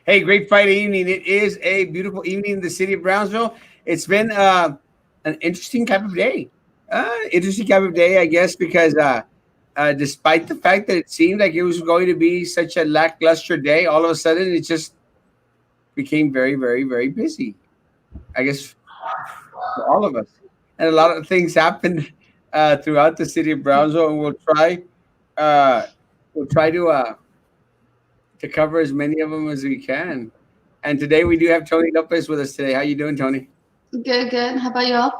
Hey, great Friday evening. It is a beautiful evening in the city of Brownsville. It's been an interesting type of day. Interesting type of day, I guess, because despite the fact that it seemed like it was going to be such a lackluster day, all of a sudden it just became very, very, very busy. I guess for all of us, and a lot of things happened throughout the city of Brownsville, and uh, we'll try to cover as many of them as we can. And today we do have Tony Lopez with us today. How you doing, Tony? Good, good. How about y'all?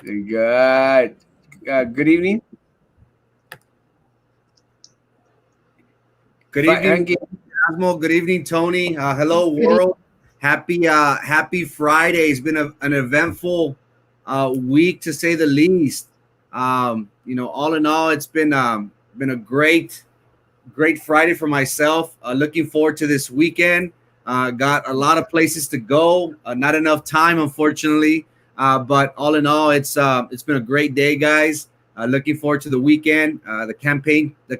Very good. Good evening. Good evening, Frankie. Erasmo. Good evening, Tony. Hello, Good world. Happy Friday. It's been an eventful week to say the least. All in all, it's been a great Friday for myself. Looking forward to this weekend. Got a lot of places to go. Not enough time, unfortunately. But all in all, it's been a great day, guys. Looking forward to the weekend. The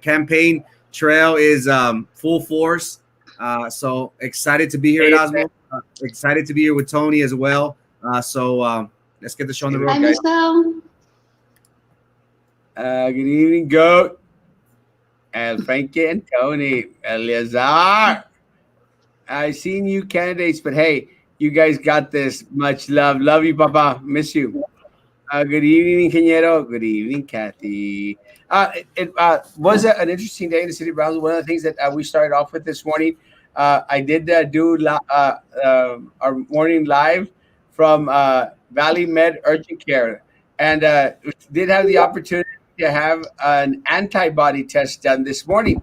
campaign trail is full force. So excited to be here at Osmo. Excited to be here with Tony as well. So let's get the show on the Hi, road, guys. Michelle. Good evening, Goat. And Frankie and Tony. Eleazar. I seen you candidates, but hey, you guys got this. Much love. Love you, Papa. Miss you. Good evening, Ingeniero. Good evening, Kathy. It was an interesting day in the city of Brownsville. One of the things that we started off with this morning, I did our morning live from Valley Med Urgent Care, and did have the opportunity to have an antibody test done this morning.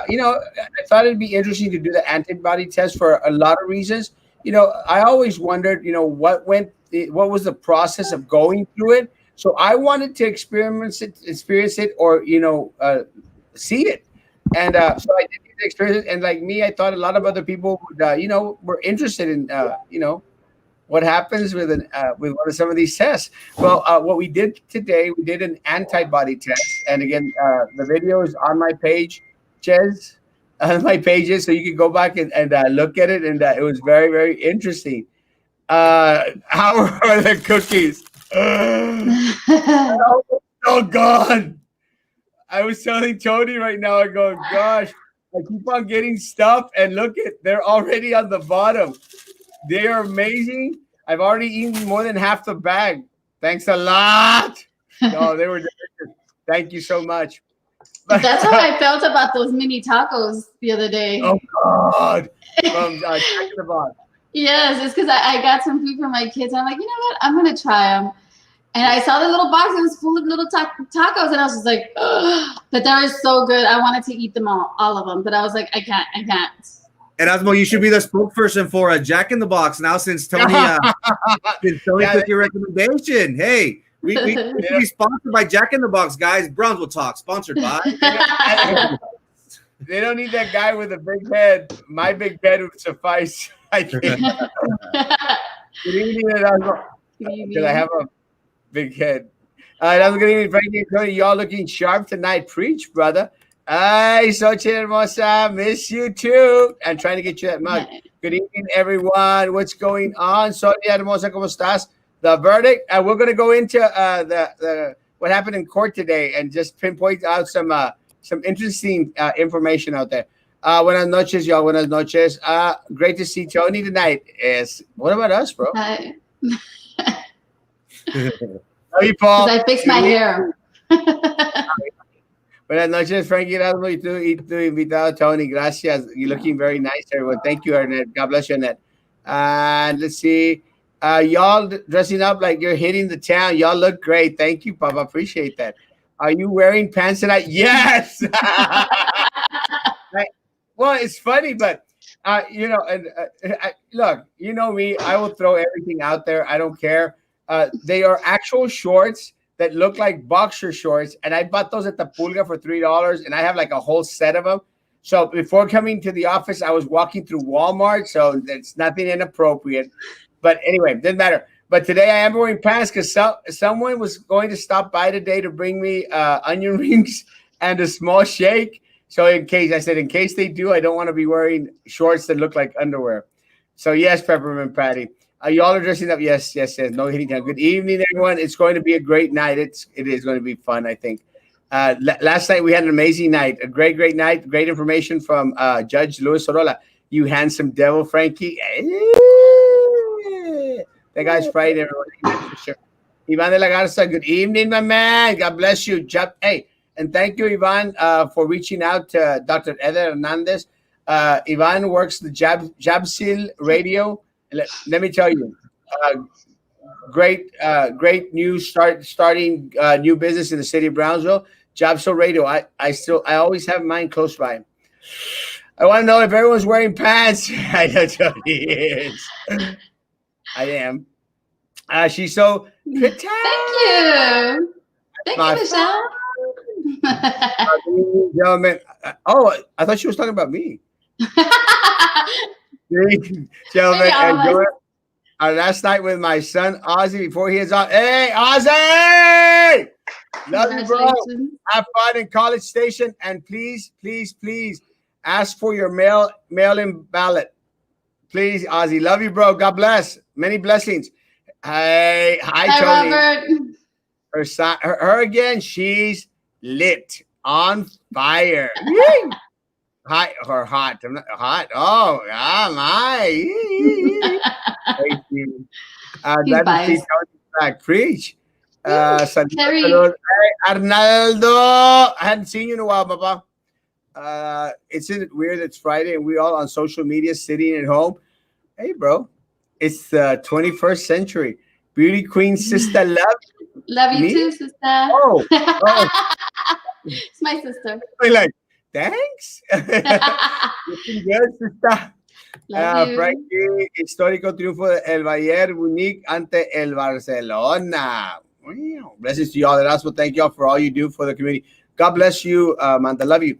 I thought it'd be interesting to do the antibody test for a lot of reasons. I always wondered, what was the process of going through it. So I wanted to experience it, or see it. And so I did get to experience it. And like me, I thought a lot of other people would, were interested in, what happens with with one of some of these tests. Well, what we did today, we did an antibody test, and again, the video is on my page, Ches, on my pages, so you can go back and look at it, and it was very, very interesting. How are the cookies? Oh God! I was telling Tony right now. I go, gosh, I keep on getting stuff, and look at they're already on the bottom. They are amazing. I've already eaten more than half the bag. Thanks a lot. No, they were delicious. Thank you so much. That's how I felt about those mini tacos the other day. Oh God! From Jack in the Box. Yes, it's because I got some food for my kids. I'm like, you know what? I'm going to try them. And I saw the little box. It was full of little tacos. And I was just like, ugh. But they were so good. I wanted to eat them all of them. But I was like, I can't. And Osmo, you should be the spokesperson for a Jack in the Box now, since Tony took your recommendation. Hey, we should be sponsored by Jack in the Box, guys. Brownsville Talk, sponsored by. They don't need that guy with a big head. My big head would suffice. I think. Good evening, because I have a big head. Good evening, Frankie and Tony. Y'all looking sharp tonight. Preach, brother. Ay, Sochi Hermosa, miss you too. I'm trying to get you that mug. Good evening, everyone. What's going on? Sochi Hermosa, ¿cómo estás? The verdict. We're going to go into the what happened in court today and just pinpoint out some interesting information out there. Buenas noches, y'all. Buenas noches. Great to see Tony tonight. What about us, bro? Hi. Hey, Paul. I fixed my hair. Buenas noches, Frankie Erasmo, y tu invitado, Tony. Gracias. You're looking very nice, everyone. Thank you, Ernest. God bless you, Ernest. And let's see. Y'all dressing up like you're hitting the town. Y'all look great. Thank you, Papa. Appreciate that. Are you wearing pants tonight? Yes. Well, it's funny, but look, you know me. I will throw everything out there. I don't care. They are actual shorts that look like boxer shorts, and I bought those at the Pulga for $3, and I have like a whole set of them. So before coming to the office, I was walking through Walmart, so it's nothing inappropriate. But anyway, doesn't matter. But today I am wearing pants because someone was going to stop by today to bring me onion rings and a small shake. So in case I said, in case they do, I don't want to be wearing shorts that look like underwear. So yes, Peppermint Patty. Y'all are dressing up. Yes, yes, yes. No hitting down. Good evening, everyone. It's going to be a great night. It is going to be fun, I think. Last night we had an amazing night. A great, great night. Great information from Judge Luis Sorolla. You handsome devil, Frankie. That guy's right, everyone. Amen for sure. Ivan de la Garza, good evening, my man. God bless you. Hey, and thank you, Ivan, for reaching out to Dr. Eder Hernandez. Ivan works the Jabsil radio. Let me tell you, uh, great news starting new business in the city of Brownsville. Jabsil radio. I always have mine close by. I want to know if everyone's wearing pants. I know Jody is. I am. She's so pretty. Thank you. Thank My you, Michelle. Gentlemen. Oh, I thought she was talking about me. Gentlemen, Maybe all of us. enjoy our last night with my son Ozzy before he heads on. Hey, Ozzy! Love you, bro. Congratulations. Have fun in College Station, and please, please, please ask for your mail-in ballot. Please, Ozzy. Love you, bro. God bless. Many blessings. Hey, hi, Hi, Tony. Robert. Her again. She's lit, on fire. Yee! Hi, or hot. I'm not hot. Oh, my. Thank you. He's Glad to see biased. Tony back. Preach. Terry. Saludos. Hey, Arnaldo. I hadn't seen you in a while, Papa. Isn't it weird? It's Friday and we all on social media sitting at home. Hey, bro. It's the 21st century. Beauty queen sister love Love you me. too, sister. Oh, It's my sister. I'm like, thanks. Looking good, sister. Love you. Frankie, histórico triunfo de El Bayern Munich ante el Barcelona. Wow. Blessings to y'all. Erasmo, thank y'all for all you do for the community. God bless you, Manda. Love you.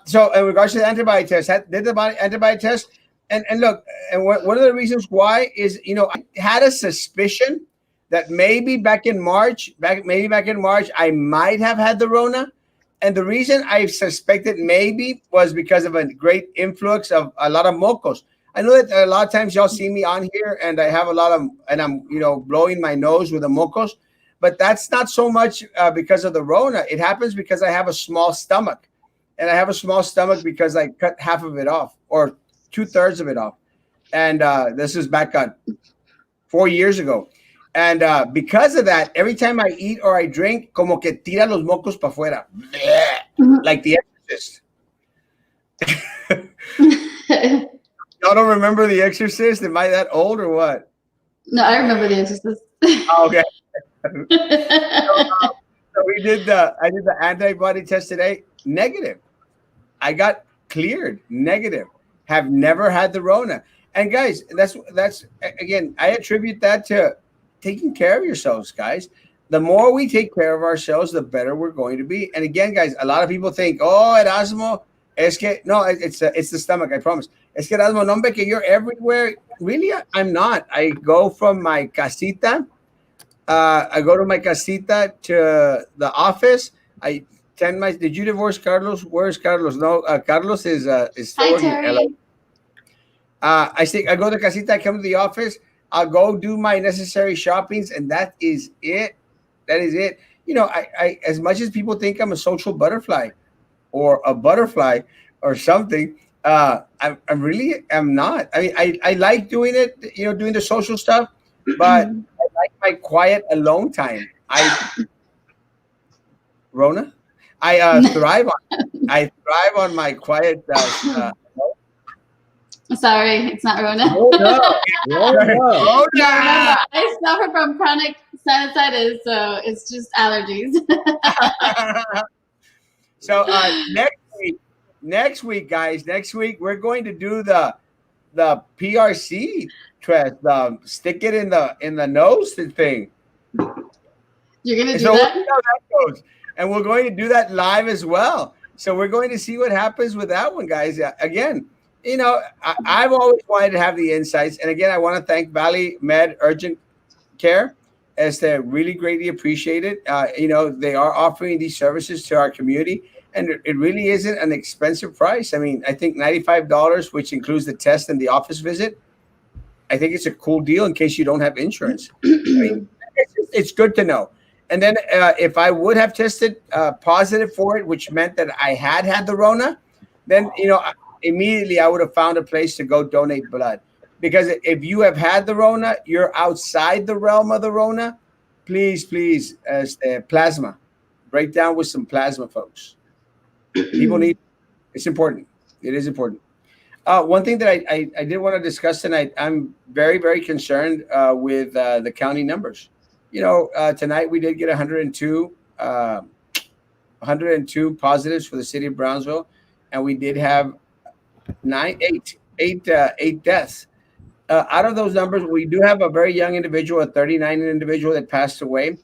So, in regards to the antibody test, did the antibody test, and look, and one of the reasons why is, I had a suspicion that maybe back in March, I might have had the Rona. And the reason I suspected maybe was because of a great influx of a lot of mocos. I know that a lot of times y'all see me on here and I have and I'm, blowing my nose with the mocos, but that's not so much because of the Rona. It happens because I have a small stomach, and I have a small stomach because I cut half of it off, or 2/3 of it off. And this is back on 4 years ago. And because of that, every time I eat or I drink, como que tira los mocos para afuera. Like The Exorcist. Y'all don't remember The Exorcist? Am I that old or what? No, I remember The Exorcist. Oh, okay. So I did the antibody test today. Negative. I got cleared. Negative. Have never had the Rona. And guys, that's again, I attribute that to taking care of yourselves, guys. The more we take care of ourselves, the better we're going to be. And again, guys, a lot of people think, oh, Erasmo, es que, no, it's the stomach, I promise. Es que Erasmo, no me que you're everywhere. Really, I'm not. I go from my casita. I go to my casita to the office. Did you divorce Carlos? Where's Carlos? No, Carlos is still Hi, working in LA. Terry. I go to casita, I come to the office, I'll go do my necessary shoppings, and that is it. That is it. I as much as people think I'm a social butterfly or a butterfly or something, I really am not. I mean, I like doing it, doing the social stuff, but I like my quiet alone time. Rona, I thrive on my quiet. Sorry, it's not Rona. Oh no. Oh, No, no. remember, I suffer from chronic sinusitis, so it's just allergies. So next week, guys, we're going to do the PRC test, stick it in the nose thing. You're gonna do So we'll that? see how that goes, and we're going to do that live as well. So we're going to see what happens with that one, guys. Again, I've always wanted to have the insights, and again, I want to thank Valley Med Urgent Care, as they really greatly appreciate it. They are offering these services to our community, and it really isn't an expensive price. I mean, I think $95, which includes the test and the office visit. I think it's a cool deal in case you don't have insurance. I mean, it's good to know. And then if I would have tested positive for it, which meant that I had the Rona, then immediately I would have found a place to go donate blood. Because if you have had the Rona, you're outside the realm of the Rona. Please, please, plasma. Break down with some plasma, folks. People need. It's important. It is important. One thing that I did want to discuss tonight, I'm very, very concerned with the county numbers. Tonight we did get 102 positives for the city of Brownsville, and we did have eight deaths. Out of those numbers, we do have a very young individual, a 39 individual that passed away.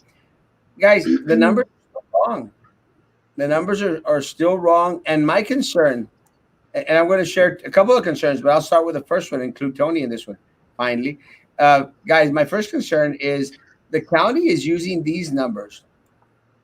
Guys, the numbers are still wrong. The numbers are still wrong. And my concern, and I'm going to share a couple of concerns, but I'll start with the first one, include Tony in this one, finally. Guys, my first concern is the county is using these numbers.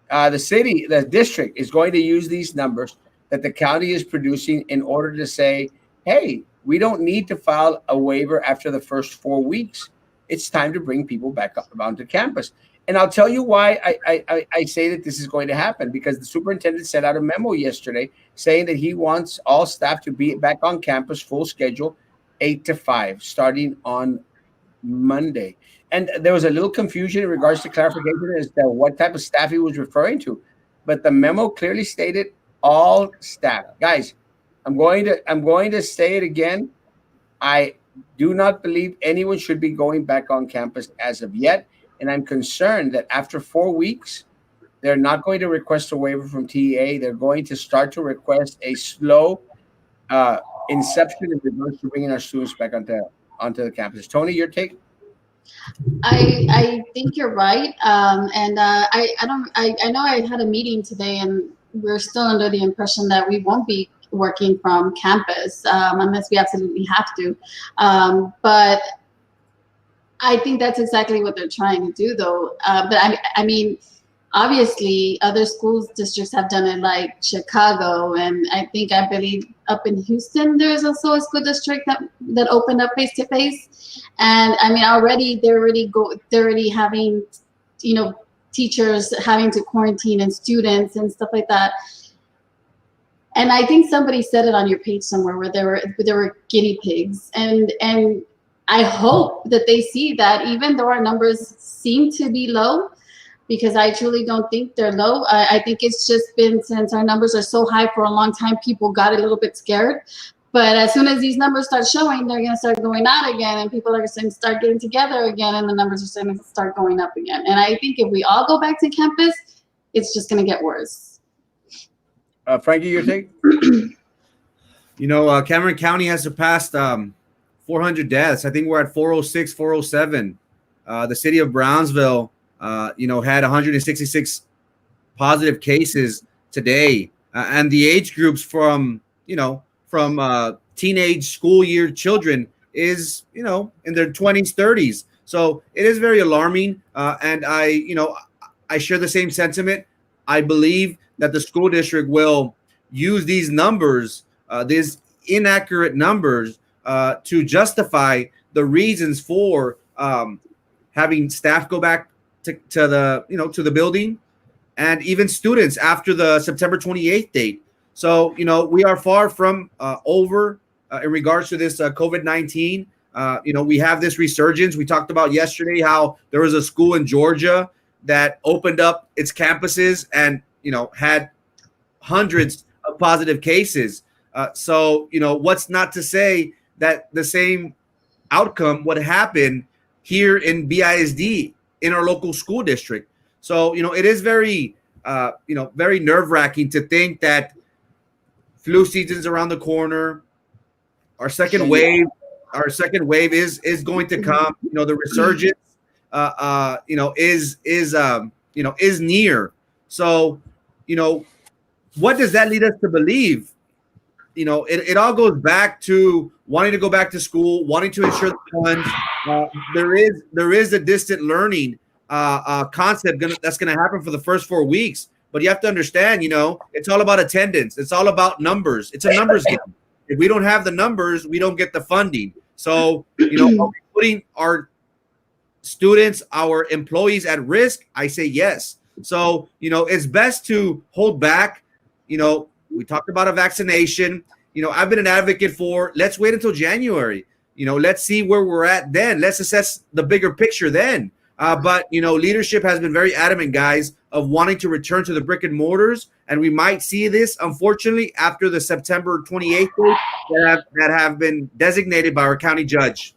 The district is going to use these numbers that the county is producing in order to say, hey, we don't need to file a waiver after the first 4 weeks. It's time to bring people back up onto campus. And I'll tell you why I say that this is going to happen, because the superintendent sent out a memo yesterday saying that he wants all staff to be back on campus full schedule, 8 to 5, starting on Monday. And there was a little confusion in regards to clarification as to what type of staff he was referring to. But the memo clearly stated all staff. Guys, I'm going to say it again. I do not believe anyone should be going back on campus as of yet. And I'm concerned that after 4 weeks, they're not going to request a waiver from TEA. They're going to start to request a slow inception in regards to bringing our students back onto the campus. Tony, your take? I think you're right, and I know I had a meeting today, and we're still under the impression that we won't be working from campus unless we absolutely have to. But I think that's exactly what they're trying to do, though. But I mean, obviously, other schools districts have done it, like Chicago, and I believe up in Houston, there's also a school district that opened up face to face. And I mean, they're already having, teachers having to quarantine and students and stuff like that. And I think somebody said it on your page somewhere where there were guinea pigs, and I hope that they see that even though our numbers seem to be low, because I truly don't think they're low. I think it's just been, since our numbers are so high for a long time, people got a little bit scared. But as soon as these numbers start showing, they're going to start going out again, and people are going to start getting together again, and the numbers are going to start going up again. And I think if we all go back to campus, it's just going to get worse. Frankie, your take? Cameron County has surpassed 400 deaths. I think we're at 406, 407. The city of Brownsville, had 166 positive cases today, and the age groups from teenage school year children is in their 20s, 30s. So it is very alarming, and I share the same sentiment. I believe that the school district will use these numbers, these inaccurate numbers, to justify the reasons for having staff go back to the building, and even students after the September 28th date. So, we are far from over in regards to this COVID-19. We have this resurgence. We talked about yesterday how there was a school in Georgia that opened up its campuses and, had hundreds of positive cases. So, what's not to say that the same outcome would happen here in BISD, in our local school district. So, it is very, very nerve-wracking to think that flu season's around the corner. Our second wave is going to come. The resurgence, is near. So, what does that lead us to believe? It all goes back to wanting to go back to school, wanting to ensure the funds. There is a distant learning concept that's going to happen for the first 4 weeks, But you have to understand, it's all about attendance. It's all about numbers. It's a numbers game. If we don't have the numbers, we don't get the funding. So, are we putting our students, our employees at risk? I say yes. So, it's best to hold back. We talked about a vaccination. I've been an advocate for, let's wait until January. Let's see where we're at then. Let's assess the bigger picture then. But leadership has been very adamant, guys, of wanting to return to the brick and mortars, and we might see this, unfortunately, after the September 28th date that have been designated by our county judge.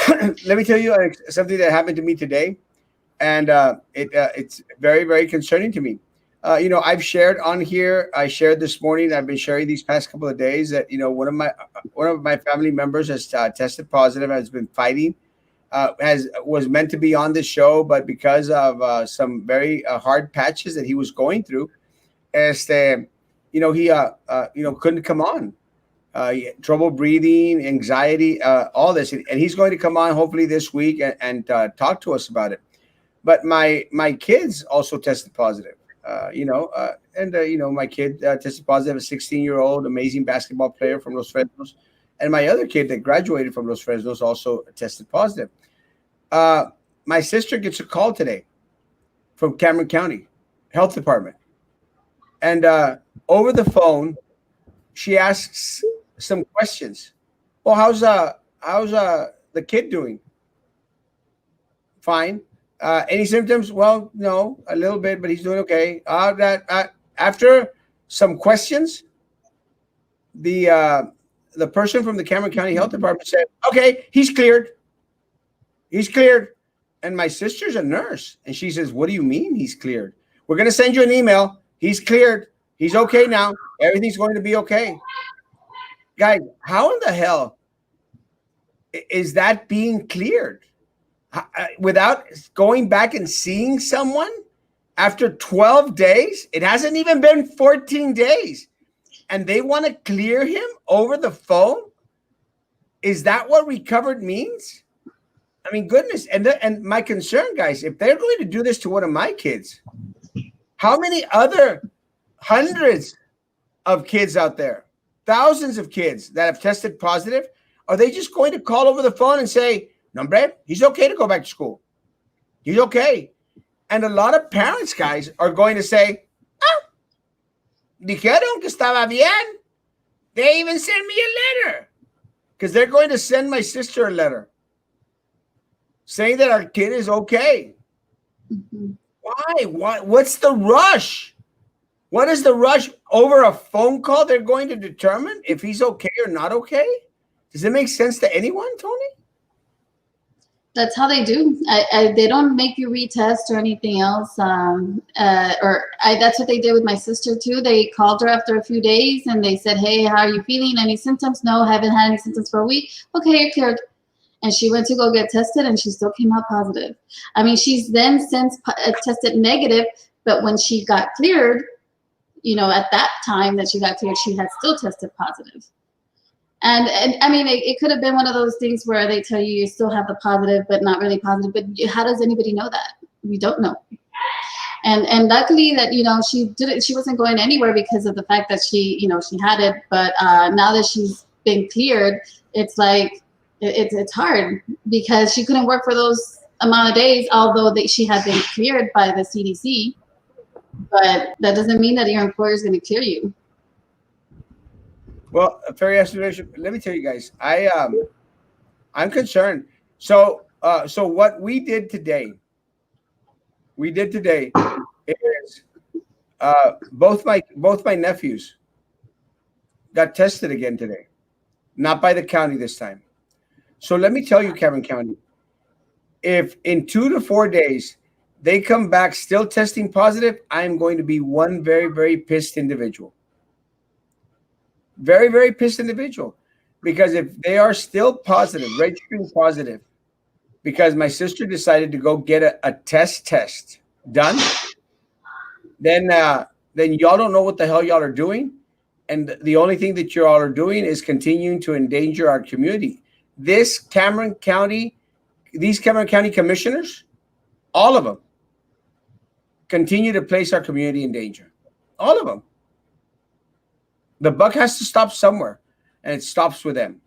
Let me tell you something that happened to me today, and it's very, very concerning to me. I've shared on here. I shared this morning. I've been sharing these past couple of days that one of my family members has tested positive. Has been fighting. Was meant to be on the show, but because of some very hard patches that he was going through, he couldn't come on. Trouble breathing, anxiety, all this, and he's going to come on hopefully this week and talk to us about it. But my kids also tested positive. My kid tested positive, a 16-year-old amazing basketball player from Los Fresnos, and my other kid that graduated from Los Fresnos also tested positive. My sister gets a call today from Cameron County Health Department, and over the phone, she asks some questions. Well, how's the kid doing? Fine. Any symptoms? Well, no, a little bit, but he's doing okay. After some questions, the person from the Cameron County Health Department said, "Okay, he's cleared. He's cleared." And my sister's a nurse, and she says, "What do you mean he's cleared? We're going to send you an email. He's cleared. He's okay now. Everything's going to be okay." Guys, how in the hell is that being cleared? Without going back and seeing someone after 12 days? It hasn't even been 14 days. And they want to clear him over the phone? Is that what recovered means? I mean, goodness. And my concern, guys, if they're going to do this to one of my kids, how many other hundreds of kids out there, thousands of kids that have tested positive, are they just going to call over the phone and say, "No, Brad, he's okay to go back to school. He's okay"? And a lot of parents, guys, are going to say, "Dijeron que estaba bien. They even sent me a letter." Because they're going to send my sister a letter saying that our kid is okay. Mm-hmm. Why? What's the rush? What is the rush? Over a phone call, they're going to determine if he's okay or not okay? Does it make sense to anyone, Tony? That's how they do. They don't make you retest or anything else. That's what they did with my sister too. They called her after a few days and they said, "Hey, how are you feeling? Any symptoms?" "No, haven't had any symptoms for a week." "Okay, you're cleared." And she went to go get tested and she still came out positive. I mean, she's then since tested negative, but when she got cleared, at that time that she got cleared, she had still tested positive. And I mean, it could have been one of those things where they tell you still have the positive, but not really positive. But how does anybody know that? We don't know. And luckily that, she wasn't going anywhere because of the fact that she had it. But now that she's been cleared, it's like, it's hard because she couldn't work for those amount of days, although she had been cleared by the CDC. But that doesn't mean that your employer is going to clear you. Well, fair explanation. Let me tell you guys, I'm concerned. So what we did today is both my nephews got tested again today, not by the county this time. So let me tell you, Cameron County, if in 2 to 4 days they come back still testing positive, I'm going to be one very, very pissed individual. Very, very pissed individual. Because if they are still positive, registering positive, because my sister decided to go get a test done, then y'all don't know what the hell y'all are doing. And the only thing that you all are doing is continuing to endanger our community. These Cameron County commissioners, all of them, continue to place our community in danger. All of them. The buck has to stop somewhere, and it stops with them.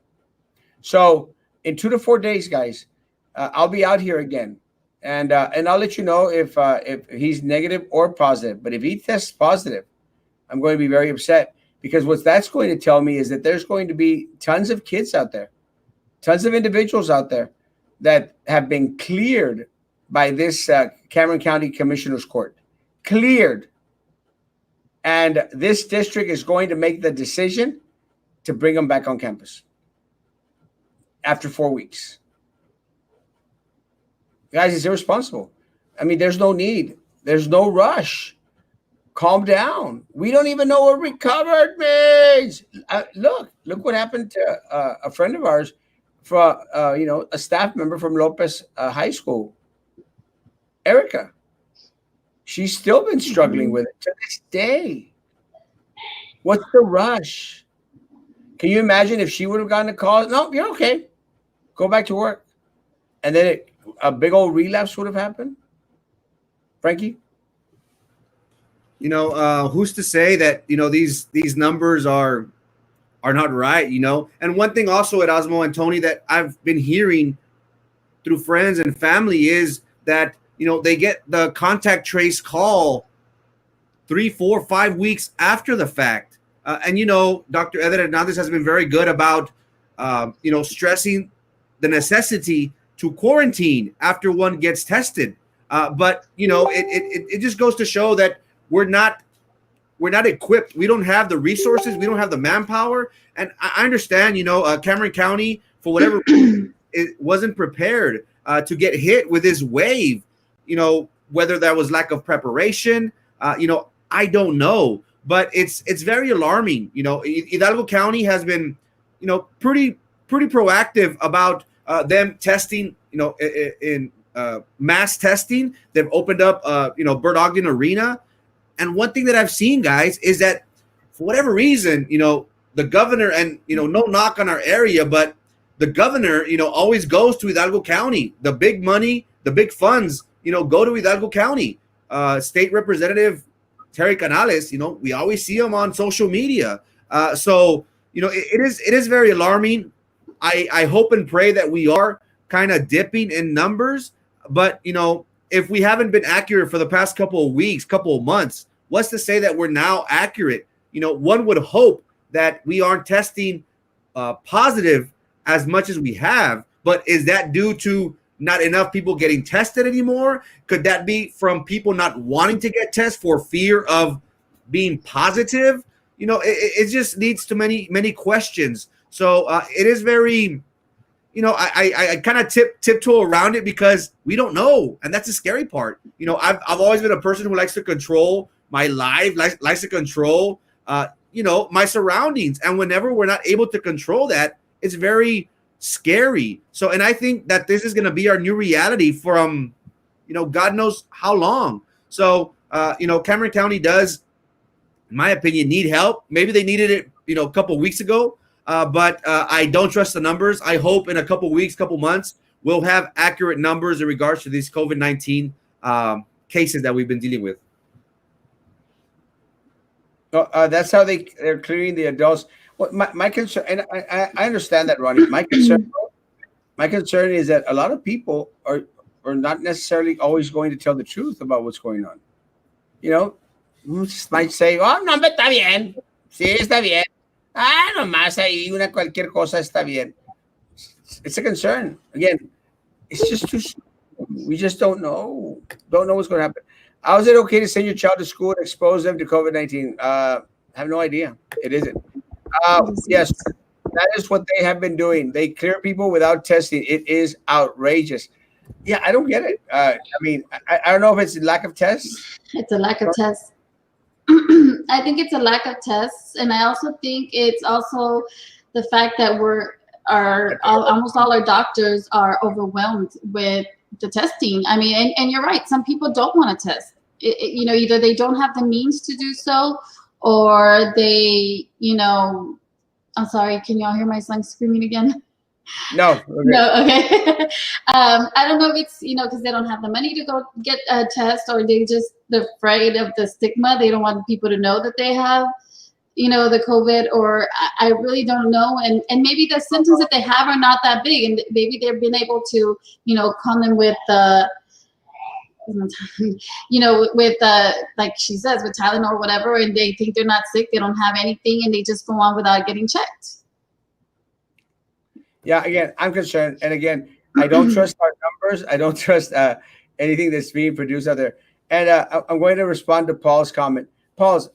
So in 2 to 4 days, guys, I'll be out here again, and I'll let you know if he's negative or positive. But if he tests positive, I'm going to be very upset, because what that's going to tell me is that there's going to be tons of kids out there, tons of individuals out there that have been cleared by this Cameron County Commissioner's Court. Cleared. And this district is going to make the decision to bring them back on campus after 4 weeks. Guys, it's irresponsible. I mean, there's no need. There's no rush. Calm down. We don't even know what recovered means. Look what happened to a friend of ours, from a staff member from Lopez High School, Erica. She's still been struggling with it to this day. What's the rush? Can you imagine if she would have gotten a call? No, you're okay. Go back to work. And then a big old relapse would have happened? Frankie? Who's to say that, these numbers are not right, And one thing also, Erasmo and Tony, that I've been hearing through friends and family is that, they get the contact trace call 3, 4, 5 weeks after the fact. And Dr. Eder Hernandez has been very good about, stressing the necessity to quarantine after one gets tested. But it just goes to show that we're not equipped. We don't have the resources. We don't have the manpower. And I understand, Cameron County, for whatever reason, it wasn't prepared to get hit with this wave. Whether that was lack of preparation, I don't know. But it's very alarming. Hidalgo County has been, pretty proactive about them testing, in mass testing. They've opened up, Bird Ogden Arena. And one thing that I've seen, guys, is that for whatever reason, the governor, and, no knock on our area, but the governor, always goes to Hidalgo County. The big money, the big funds, go to Hidalgo County. State Representative Terry Canales, we always see him on social media. So, it is very alarming. I hope and pray that we are kind of dipping in numbers, but, if we haven't been accurate for the past couple of weeks, couple of months, what's to say that we're now accurate? One would hope that we aren't testing positive as much as we have, but is that due to not enough people getting tested anymore? Could that be from people not wanting to get tested for fear of being positive? It just leads to many questions. So it is very, I kind of tiptoe around it because we don't know, and that's the scary part. I've always been a person who likes to control my life, likes to control, my surroundings, and whenever we're not able to control that, it's very scary. So, and I think that this is going to be our new reality from, God knows how long. So, Cameron County does, in my opinion, need help. Maybe they needed it, a couple of weeks ago. But I don't trust the numbers. I hope in a couple weeks, couple months, we'll have accurate numbers in regards to these COVID-19 cases that we've been dealing with. That's how they're clearing the adults. Well, my concern, and I understand that, Ronnie. My concern is that a lot of people are not necessarily always going to tell the truth about what's going on. Might say, "Oh, no, está bien. Sí, está bien. Nomás ahí cualquier cosa está bien." It's a concern. Again, it's just too soon. We just don't know. Don't know what's going to happen. How is it okay to send your child to school and expose them to COVID-19? Have no idea. It isn't. Yes, that is what they have been doing. They clear people without testing. It is outrageous. Yeah, I don't get it. I don't know if it's lack of tests. It's a lack of tests. I think it's a lack of tests, and I also think it's also the fact that almost all our doctors are overwhelmed with the testing. And you're right. Some people don't want to test. Either they don't have the means to do so, or they, I'm sorry. Can y'all hear my son screaming again? No, okay. No, okay. I don't know if it's, because they don't have the money to go get a test, or they're afraid of the stigma. They don't want people to know that they have, the COVID, or I really don't know. And maybe the symptoms that they have are not that big, and maybe they've been able to, come in with with like she says, with Tylenol or whatever, and they think they're not sick, they don't have anything, and they just go on without getting checked. Yeah, again, I'm concerned, and again, I don't trust our numbers. I don't trust anything that's being produced out there. And I'm going to respond to Paul's comment. Paul's,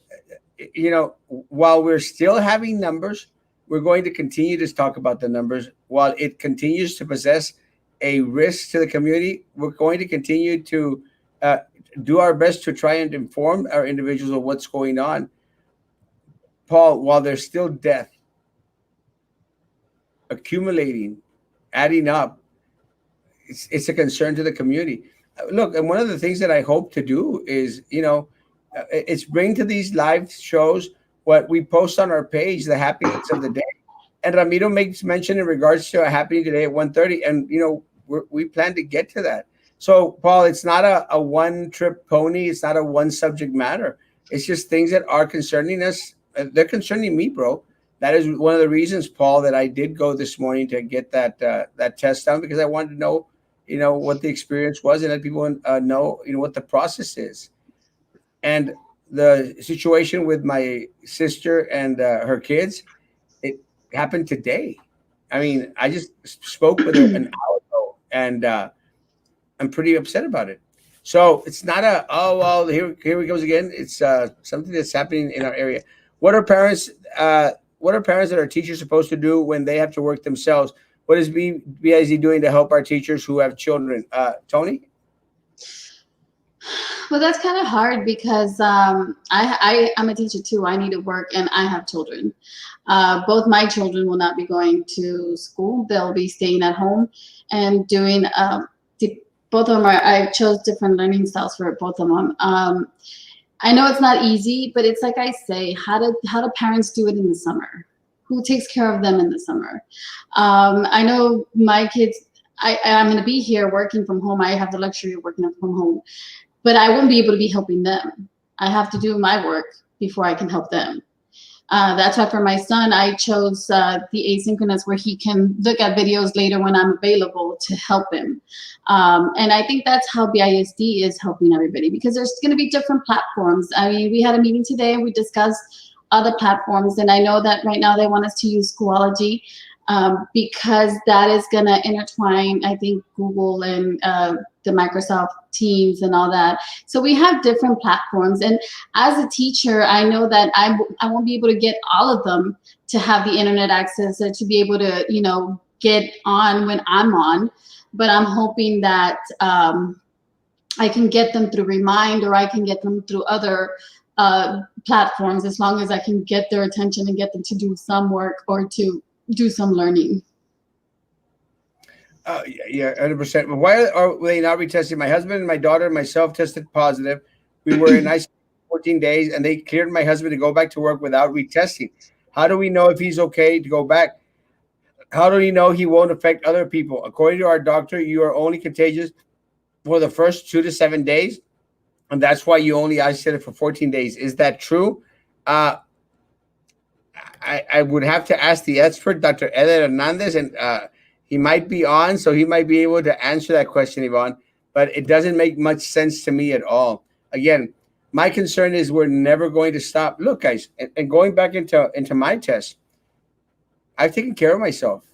while we're still having numbers, we're going to continue to talk about the numbers. While it continues to possess a risk to the community, we're going to continue to uh, do our best to try and inform our individuals of what's going on. Paul, while there's still death accumulating, adding up, it's a concern to the community. Look, and one of the things that I hope to do is, it's bring to these live shows what we post on our page, the happenings of the day. And Ramiro makes mention in regards to a happening today at 1:30, and we plan to get to that. So, Paul, it's not a one trip pony. It's not a one subject matter. It's just things that are concerning us. They're concerning me, bro. That is one of the reasons, Paul, that I did go this morning to get that test done, because I wanted to know, what the experience was, and let people know, what the process is. And the situation with my sister and her kids, it happened today. I mean, I just spoke with her an hour ago, and I'm pretty upset about it. So it's not a, oh well, here he goes again. It's something that's happening in our area. What are parents? What are parents that are teachers supposed to do when they have to work themselves? What is BIZ doing to help our teachers who have children? Tony? Well, that's kind of hard because I'm a teacher too. I need to work, and I have children. Both my children will not be going to school. They'll be staying at home and doing. Both of them are. I chose different learning styles for both of them. I know it's not easy, but it's like I say, how do parents do it in the summer? Who takes care of them in the summer? I know my kids. I'm going to be here working from home. I have the luxury of working from home, but I won't be able to be helping them. I have to do my work before I can help them. That's why for my son, I chose the asynchronous, where he can look at videos later when I'm available to help him. And I think that's how BISD is helping everybody, because there's going to be different platforms. I mean, we had a meeting today and we discussed other platforms, and I know that right now they want us to use Schoology, because that is going to intertwine, I think, Google and the Microsoft Teams and all that. So we have different platforms. And as a teacher, I know that I won't be able to get all of them to have the internet access or to be able to, get on when I'm on. But I'm hoping that I can get them through Remind, or I can get them through other platforms, as long as I can get their attention and get them to do some work or to do some learning. Yeah, 100%. But why are they not retesting? My husband and my daughter and myself tested positive. We were in isolation 14 days, and they cleared my husband to go back to work without retesting. How do we know if he's okay to go back? How do we know he won't affect other people? According to our doctor, you are only contagious for the first 2 to 7 days, and that's why you only isolated for 14 days. Is that true? Uh, I would have to ask the expert, Dr. Eder Hernandez, and he might be on, so he might be able to answer that question, Yvonne. But it doesn't make much sense to me at all. Again, my concern is we're never going to stop. Look, guys, and going back into my test, I've taken care of myself.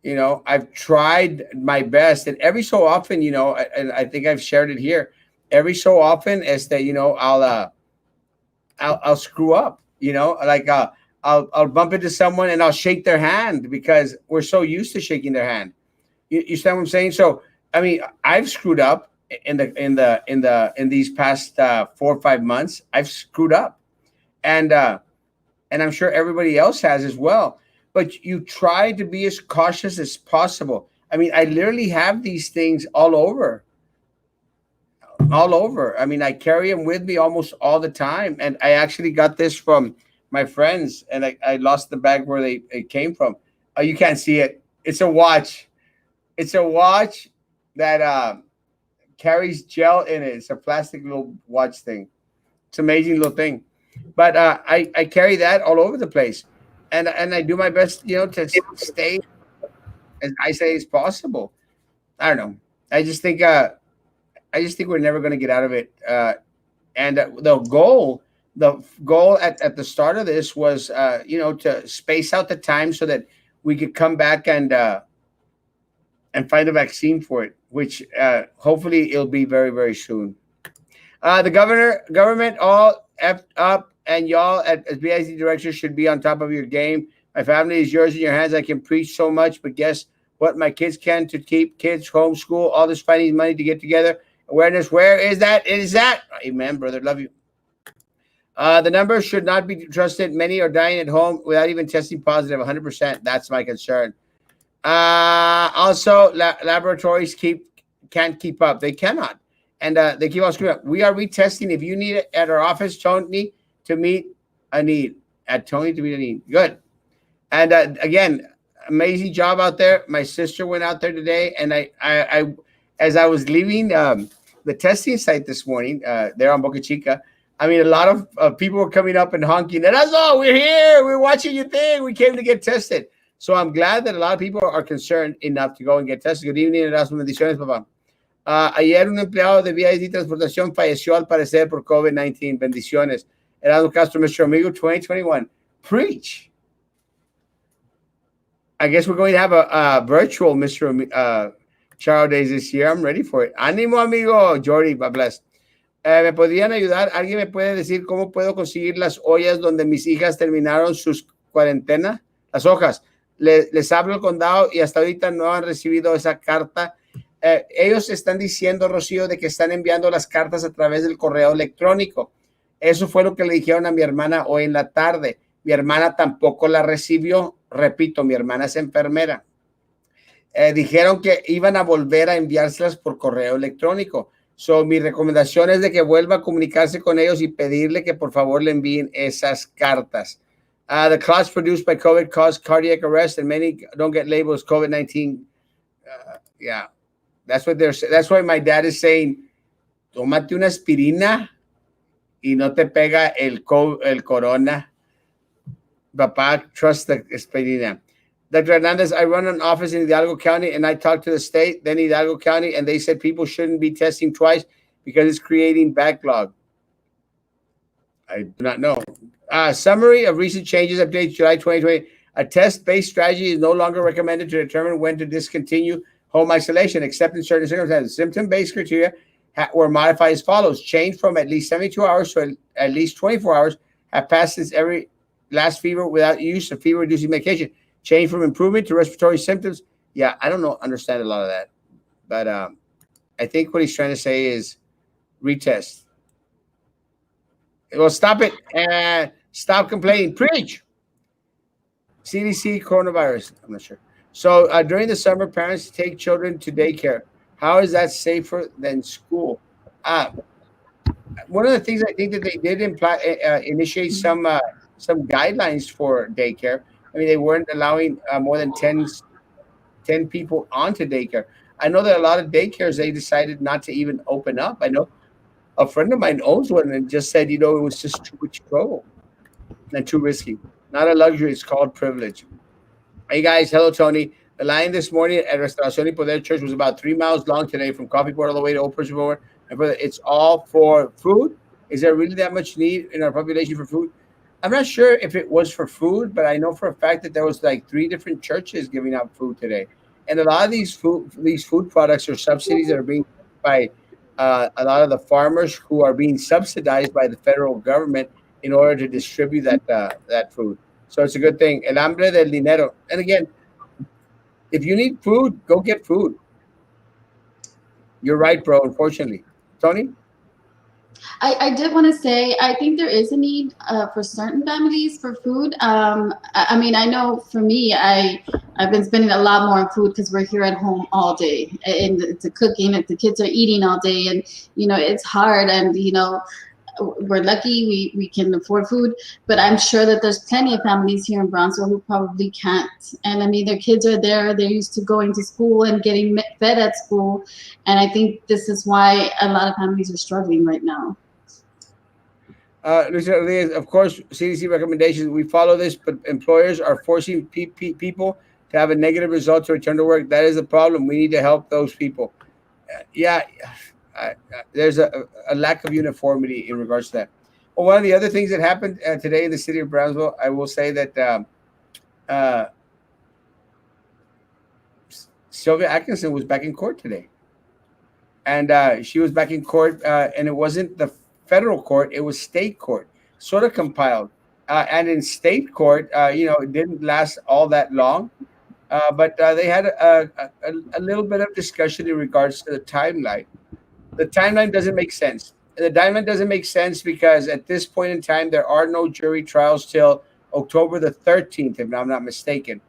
I've tried my best, and every so often, and I think I've shared it here. Every so often, is that I'll screw up. Like I'll bump into someone and I'll shake their hand, because we're so used to shaking their hand. You understand what I'm saying? So I mean, I've screwed up in these past 4 or 5 months. I've screwed up, and I'm sure everybody else has as well. But you try to be as cautious as possible. I mean, I literally have these things all over, all over. I mean, I carry them with me almost all the time. And I actually got this from my friends, and I lost the bag where it came from. You can't see it. It's a watch. It's a watch that carries gel in it. It's a plastic little watch thing. It's an amazing little thing. But I carry that all over the place, and I do my best, to stay as isolated as possible. I don't know. I just think we're never going to get out of it. And the goal at the start of this was, to space out the time so that we could come back and find a vaccine for it, which hopefully it'll be very, very soon. The government, all effed up, and y'all as BIC directors should be on top of your game. My family is yours in your hands. I can preach so much, but guess what? My kids can to keep kids homeschool. All this finding money to get together. Awareness, where is that? It is that. Amen, brother. Love you. The numbers should not be trusted. Many are dying at home without even testing positive. 100%. That's my concern. Also, laboratories can't keep up. They cannot, and they keep on screwing up. We are retesting. If you need it at our office, Tony, to meet a need. At Tony to meet a need. Good. And again, amazing job out there. My sister went out there today, and I as I was leaving the testing site this morning, there on Boca Chica. I mean, a lot of people were coming up and honking. Erasmo, we're here. We're watching your thing. We came to get tested. So I'm glad that a lot of people are concerned enough to go and get tested. Good evening, Erasmo. Bendiciones, papá. Ayer un empleado de VID Transportación falleció al parecer por COVID-19. Bendiciones. Erasmo Castro, Mr. Amigo 2021. Preach. I guess we're going to have a virtual Mr. Charo Days this year. I'm ready for it. Ánimo, amigo. Jordi, God bless. ¿Me podrían ayudar? ¿Alguien me puede decir cómo puedo conseguir las ollas donde mis hijas terminaron sus cuarentena? Las hojas. Les hablo el condado y hasta ahorita no han recibido esa carta. Ellos están diciendo, Rocío, de que están enviando las cartas a través del correo electrónico. Eso fue lo que le dijeron a mi hermana hoy en la tarde. Mi hermana tampoco la recibió. Repito, mi hermana es enfermera. Dijeron que iban a volver a enviárselas por correo electrónico. So, mi recomendación es de que vuelva a comunicarse con ellos y pedirle que por favor le envíen esas cartas. The clots produced by COVID cause cardiac arrest, and many don't get labeled as COVID-19. Yeah, that's what they're saying. That's why my dad is saying, tómate una aspirina y no te pega el corona. Papá, trust the aspirina. Dr. Hernandez, I run an office in Hidalgo County, and I talked to the state, then Hidalgo County, and they said people shouldn't be testing twice because it's creating backlog. I do not know. Summary of recent changes, updates July 2020. A test-based strategy is no longer recommended to determine when to discontinue home isolation, except in certain circumstances. Symptom-based criteria were modified as follows. Change from at least 72 hours to at least 24 hours have passed since every last fever without use of fever-reducing medication. Change from improvement to respiratory symptoms. Yeah, I don't understand a lot of that. But I think what he's trying to say is retest. Well, stop it and stop complaining. Preach. CDC coronavirus. I'm not sure. So during the summer, parents take children to daycare. How is that safer than school? One of the things I think that they did initiate some guidelines for daycare. I mean, they weren't allowing more than 10 people onto daycare. I know that a lot of daycares, they decided not to even open up. I know a friend of mine owns one and just said, it was just too much trouble and too risky. Not a luxury. It's called privilege. Hey, guys. Hello, Tony. The line this morning at Restauración y Poder Church was about 3 miles long today from Coffeeport all the way to Old Person Boulevard. And brother, it's all for food. Is there really that much need in our population for food? I'm not sure if it was for food, but I know for a fact that there was like 3 different churches giving out food today. And a lot of these food products are subsidies that are being by a lot of the farmers who are being subsidized by the federal government in order to distribute that food. So it's a good thing. El hambre del dinero. And again, if you need food, go get food. You're right, bro, unfortunately. Tony? I did want to say, I think there is a need for certain families for food. I mean, I know for me, I've been spending a lot more on food because we're here at home all day, and the cooking, and the kids are eating all day, and it's hard, and we're lucky we can afford food, but I'm sure that there's plenty of families here in Brownsville who probably can't. And I mean, their kids are there, they're used to going to school and getting fed at school, and I think this is why a lot of families are struggling right now. Luis Rodriguez, of course, CDC recommendations. We follow this, but employers are forcing people to have a negative result to return to work. That is the problem. We need to help those people. Yeah, there's a lack of uniformity in regards to that. Well, one of the other things that happened today in the city of Brownsville, I will say that uh, Sylvia Atkinson was back in court today, and she was back in court, and it wasn't the federal court; it was state court, sort of compiled. And in state court, it didn't last all that long, but they had a little bit of discussion in regards to the timeline. The timeline doesn't make sense. The timeline doesn't make sense because at this point in time, there are no jury trials till October the 13th, if I'm not mistaken.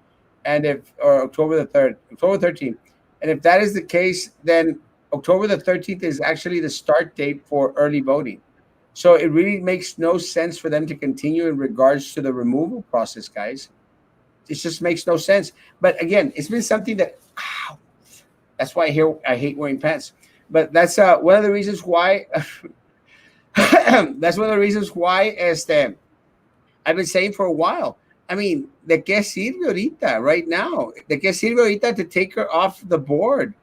And if, or October the 3rd, October 13th. And if that is the case, then October the 13th is actually the start date for early voting. So it really makes no sense for them to continue in regards to the removal process, guys. It just makes no sense. But again, it's been something that, ow, that's why I hate wearing pants. But that's one of the reasons why. That's one of the reasons why I've been saying for a while. I mean, ¿de qué sirve ahorita, right now? ¿De qué sirve ahorita to take her off the board?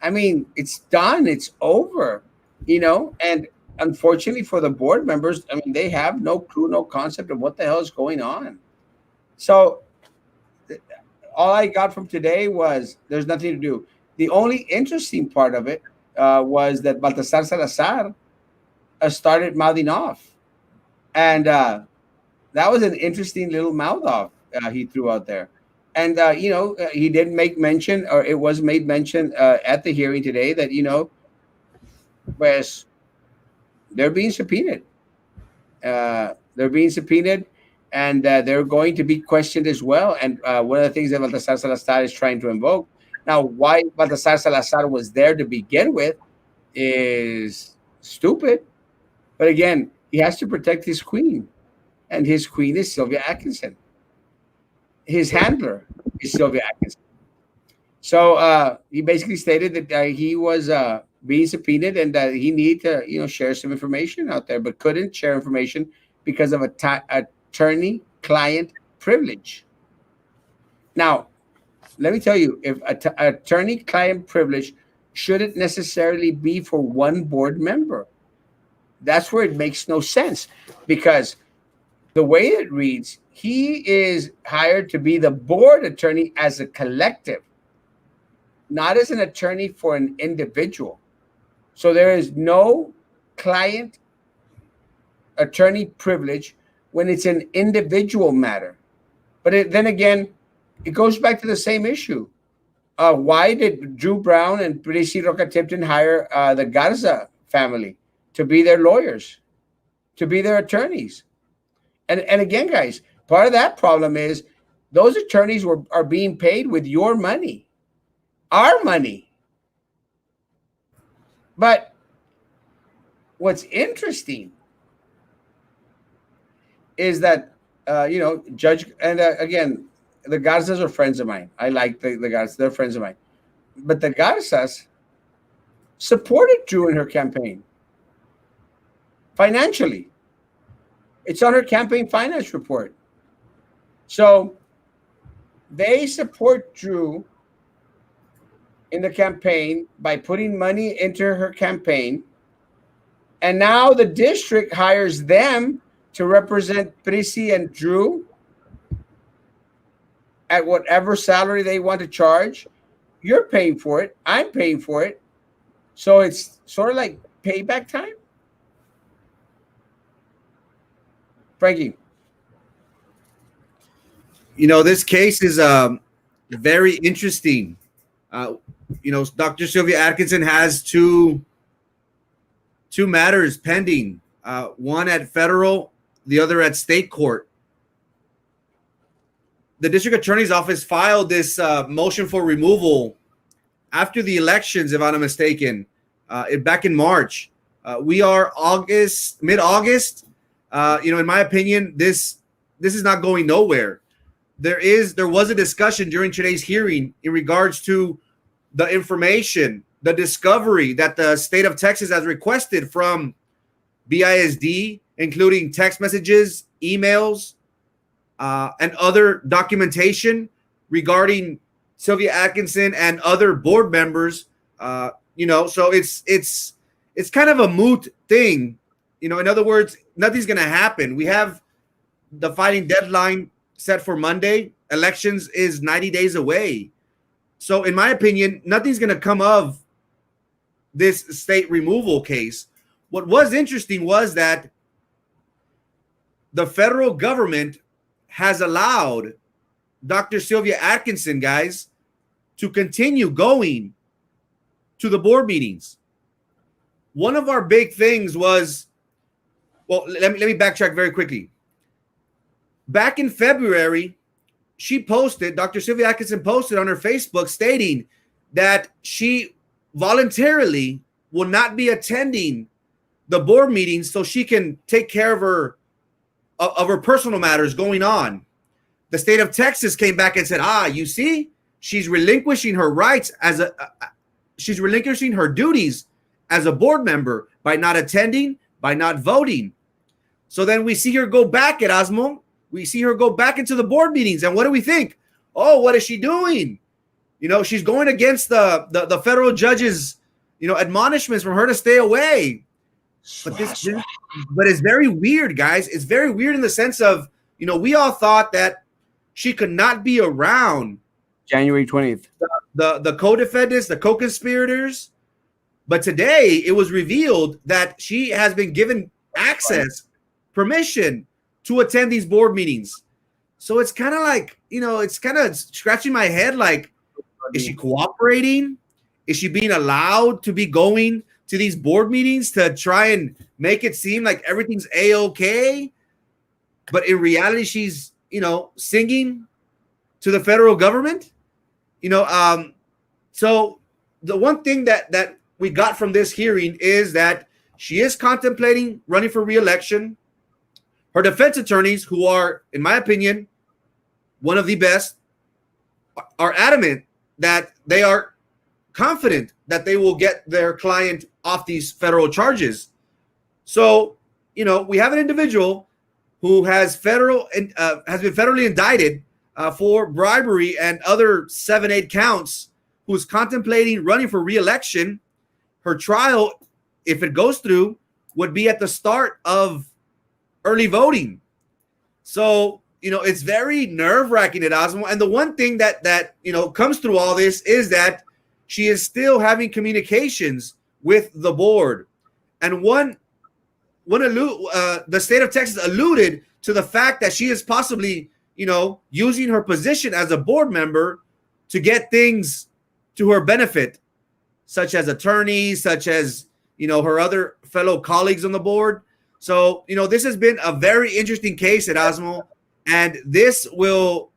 I mean, it's done. It's over, And unfortunately for the board members, I mean, they have no clue, no concept of what the hell is going on. So all I got from today was there's nothing to do. The only interesting part of it was that Baltasar Salazar started mouthing off. And that was an interesting little mouth off he threw out there. And, he did make mention, or it was made mention at the hearing today that, pues, they're being subpoenaed. They're being subpoenaed, and they're going to be questioned as well. And one of the things that Baltasar Salazar is trying to invoke. Now, why Baltasar Salazar was there to begin with is stupid. But again, he has to protect his queen. And his queen is Sylvia Atkinson. His handler is Sylvia Atkinson. So he basically stated that he was being subpoenaed and that he needed to, share some information out there, but couldn't share information because of attorney-client privilege. Now, let me tell you, if attorney-client privilege shouldn't necessarily be for one board member. That's where it makes no sense, because the way it reads, he is hired to be the board attorney as a collective, not as an attorney for an individual. So there is no client attorney privilege when it's an individual matter. But then again, it goes back to the same issue. Why did Drew Brown and Prissy Roca Tipton hire the Garza family to be their lawyers, to be their attorneys? And again, guys, part of that problem is those attorneys are being paid with your money, our money. But what's interesting is that, Judge, and again, the Garzas are friends of mine. I like the Garzas. They're friends of mine. But the Garzas supported Drew in her campaign financially. It's on her campaign finance report. So they support Drew in the campaign by putting money into her campaign. And now the district hires them to represent Prissy and Drew at whatever salary they want to charge. You're paying for it. I'm paying for it. So it's sort of like payback time. Frankie. This case is very interesting. Dr. Sylvia Atkinson has two matters pending, one at federal, the other at state court. The district attorney's office filed this motion for removal after the elections, if I'm not mistaken, back in March. We are August, mid-August. In my opinion, this is not going nowhere. There was a discussion during today's hearing in regards to the information, the discovery that the state of Texas has requested from BISD, including text messages, emails, and other documentation regarding Sylvia Atkinson and other board members. So it's kind of a moot thing. In other words, nothing's going to happen. We have the filing deadline set for Monday. Elections is 90 days away. So in my opinion, nothing's going to come of this state removal case. What was interesting was that the federal government has allowed Dr. Sylvia Atkinson, guys, to continue going to the board meetings. One of our big things was, well, let me backtrack very quickly. Back in February, Dr. Sylvia Atkinson posted on her Facebook stating that she voluntarily will not be attending the board meetings so she can take care of her personal matters going on. The state of Texas came back and said, you see, she's relinquishing her rights she's relinquishing her duties as a board member by not attending, by not voting. So then we see her go back at Erasmo. We see her go back into the board meetings. And what do we think? Oh, what is she doing? She's going against the federal judge's, admonishments from her to stay away. But it's very weird, guys. It's very weird in the sense of, we all thought that she could not be around January 20th. The co-defendants, the co-conspirators. But today it was revealed that she has been given permission to attend these board meetings. So it's kind of like, it's kind of scratching my head. Like, is she cooperating? Is she being allowed to be going to these board meetings to try and make it seem like everything's A-okay? But in reality, she's, singing to the federal government. So the one thing that we got from this hearing is that she is contemplating running for re-election. Her defense attorneys, who are, in my opinion, one of the best, are adamant that they are confident that they will get their client off these federal charges. So, we have an individual who has been federally indicted for bribery and other 7-8 counts, who's contemplating running for re-election. Her trial, if it goes through, would be at the start of early voting. So, it's very nerve-wracking at Erasmo. And the one thing that comes through all this is that she is still having communications with the board. And the state of Texas alluded to the fact that she is possibly, using her position as a board member to get things to her benefit, such as attorneys, such as, her other fellow colleagues on the board. So, this has been a very interesting case at Erasmo, and this will,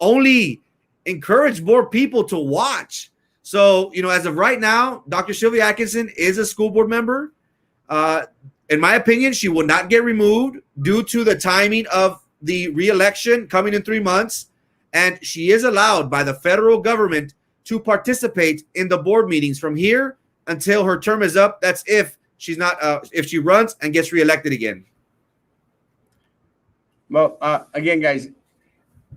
only encourage more people to watch. So, as of right now, Dr. Sylvia Atkinson is a school board member. In my opinion, she will not get removed due to the timing of the re-election coming in 3 months. And she is allowed by the federal government to participate in the board meetings from here until her term is up. That's if she's not, if she runs and gets reelected again. Well, again, guys,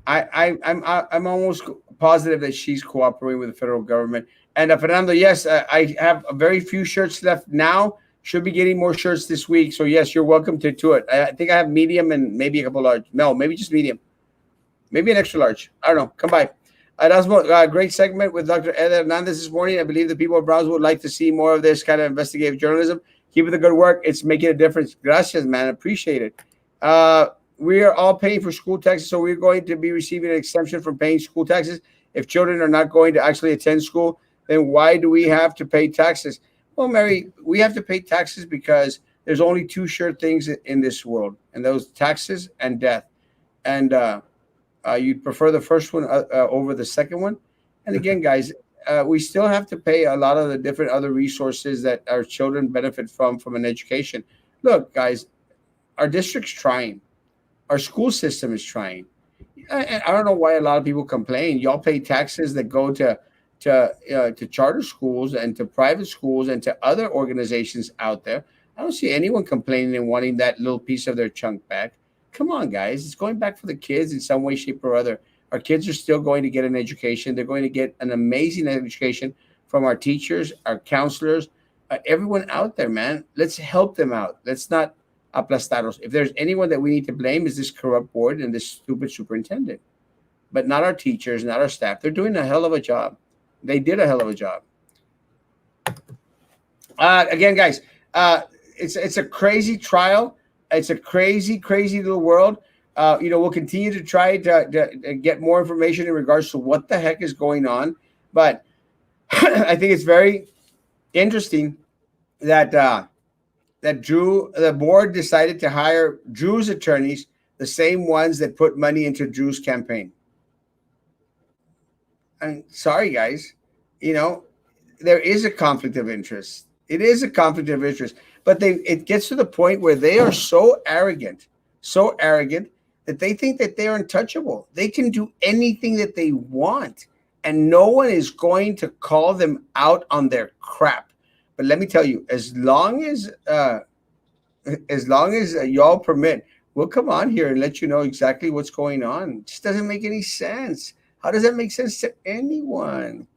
I'm almost positive that she's cooperating with the federal government. And Fernando, yes, I have a very few shirts left now. Should be getting more shirts this week. So yes, you're welcome to it. I think I have medium and maybe a couple large. No, maybe just medium. Maybe an extra large. I don't know. Come by. Erasmo, great segment with Dr. Ed Hernandez this morning. I believe the people of Brownsville would like to see more of this kind of investigative journalism. Keep it the good work. It's making a difference. Gracias, man. Appreciate it. We are all paying for school taxes, so we're going to be receiving an exemption from paying school taxes. If children are not going to actually attend school, then why do we have to pay taxes? Well, Mary, we have to pay taxes because there's only two sure things in this world, and those taxes and death. And you'd prefer the first one over the second one. And again, guys, we still have to pay a lot of the different other resources that our children benefit from an education. Look, guys, our district's trying, our school system is trying. I don't know why a lot of people complain. Y'all pay taxes that go to charter schools and to private schools and to other organizations out there. I don't see anyone complaining and wanting that little piece of their chunk back. Come on, guys, it's going back for the kids in some way, shape, or other. Our kids are still going to get an education. They're going to get an amazing education from our teachers, our counselors, everyone out there, man. Let's help them out. Let's not aplastaros. If there's anyone that we need to blame, is this corrupt board and this stupid superintendent, but not our teachers, not our staff. They're doing a hell of a job. They did a hell of a job. Again, guys, it's a crazy trial. It's a crazy, crazy little world. We'll continue to try to get more information in regards to what the heck is going on. But I think it's very interesting that the board decided to hire Drew's attorneys, the same ones that put money into Drew's campaign. I'm sorry, guys. There is a conflict of interest. It is a conflict of interest, but it gets to the point where they are so arrogant that they think that they're untouchable. They can do anything that they want, and no one is going to call them out on their crap. But let me tell you, as long as y'all permit, we'll come on here and let you know exactly what's going on. It just doesn't make any sense. How does that make sense to anyone?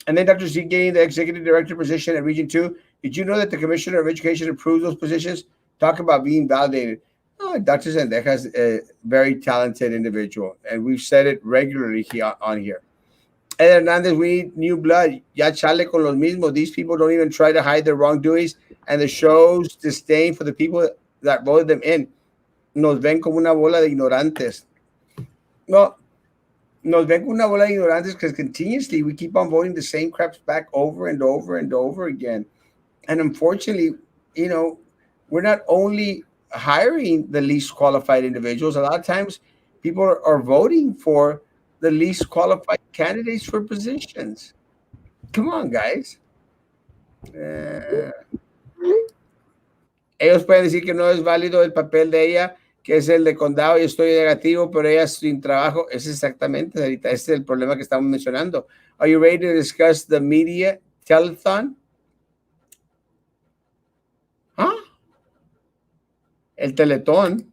And then Dr. Z getting the executive director position at Region 2. Did you know that the Commissioner of Education approved those positions? Talk about being validated. Oh, Dr. Zendeja is a very talented individual, and we've said it regularly on here. Ed Hernandez, we need new blood. Ya chale con los mismos. These people don't even try to hide their wrongdoings, and the shows disdain for the people that voted them in. Nos ven como una bola de ignorantes. Well, nos ven como una bola de ignorantes because continuously we keep on voting the same craps back over and over and over again. And unfortunately, we're not only hiring the least qualified individuals. A lot of times people are voting for the least qualified candidates for positions. Come on, guys. Ellos pueden decir que no es válido el papel de ella, que es el de condado, y estoy negativo, pero ella sin trabajo. Es exactamente, ahorita. Este es el problema que estamos mencionando. Are you ready to discuss the media telethon? Huh? El teletón.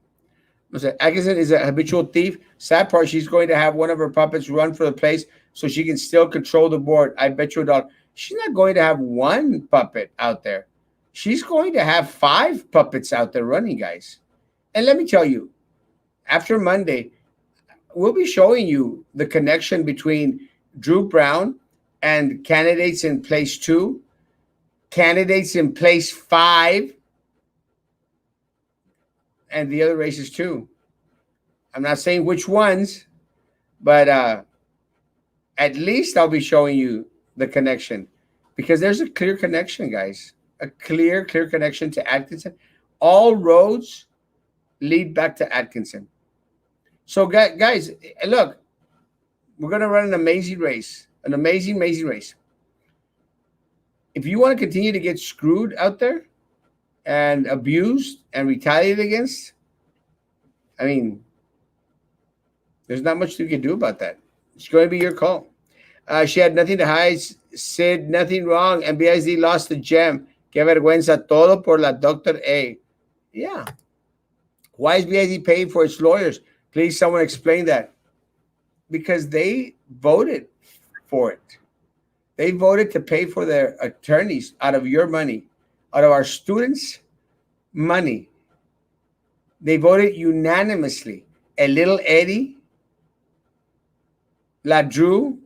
No sé, Atkinson is a habitual thief. Sad part, she's going to have one of her puppets run for the place so she can still control the board. I bet you a dollar. She's not going to have one puppet out there. She's going to have 5 puppets out there running, guys. And let me tell you, after Monday, we'll be showing you the connection between Drew Brown and candidates in place 2, candidates in place 5, and the other races too. I'm not saying which ones, but at least I'll be showing you the connection, because there's a clear connection, guys. A clear connection to Atkinson. All roads lead back to Atkinson. So, guys, look, we're going to run an amazing race, an amazing race. If you want to continue to get screwed out there and abused and retaliated against, I mean, there's not much you can do about that. It's going to be your call. She had nothing to hide, said nothing wrong, and BIZ lost the gem. Qué vergüenza, todo por la Dr. A. Yeah. Why is BIZ paying for its lawyers? Please, someone explain that. Because they voted for it. They voted to pay for their attorneys out of your money, out of our students' money. They voted unanimously. A little Eddie, La Drew,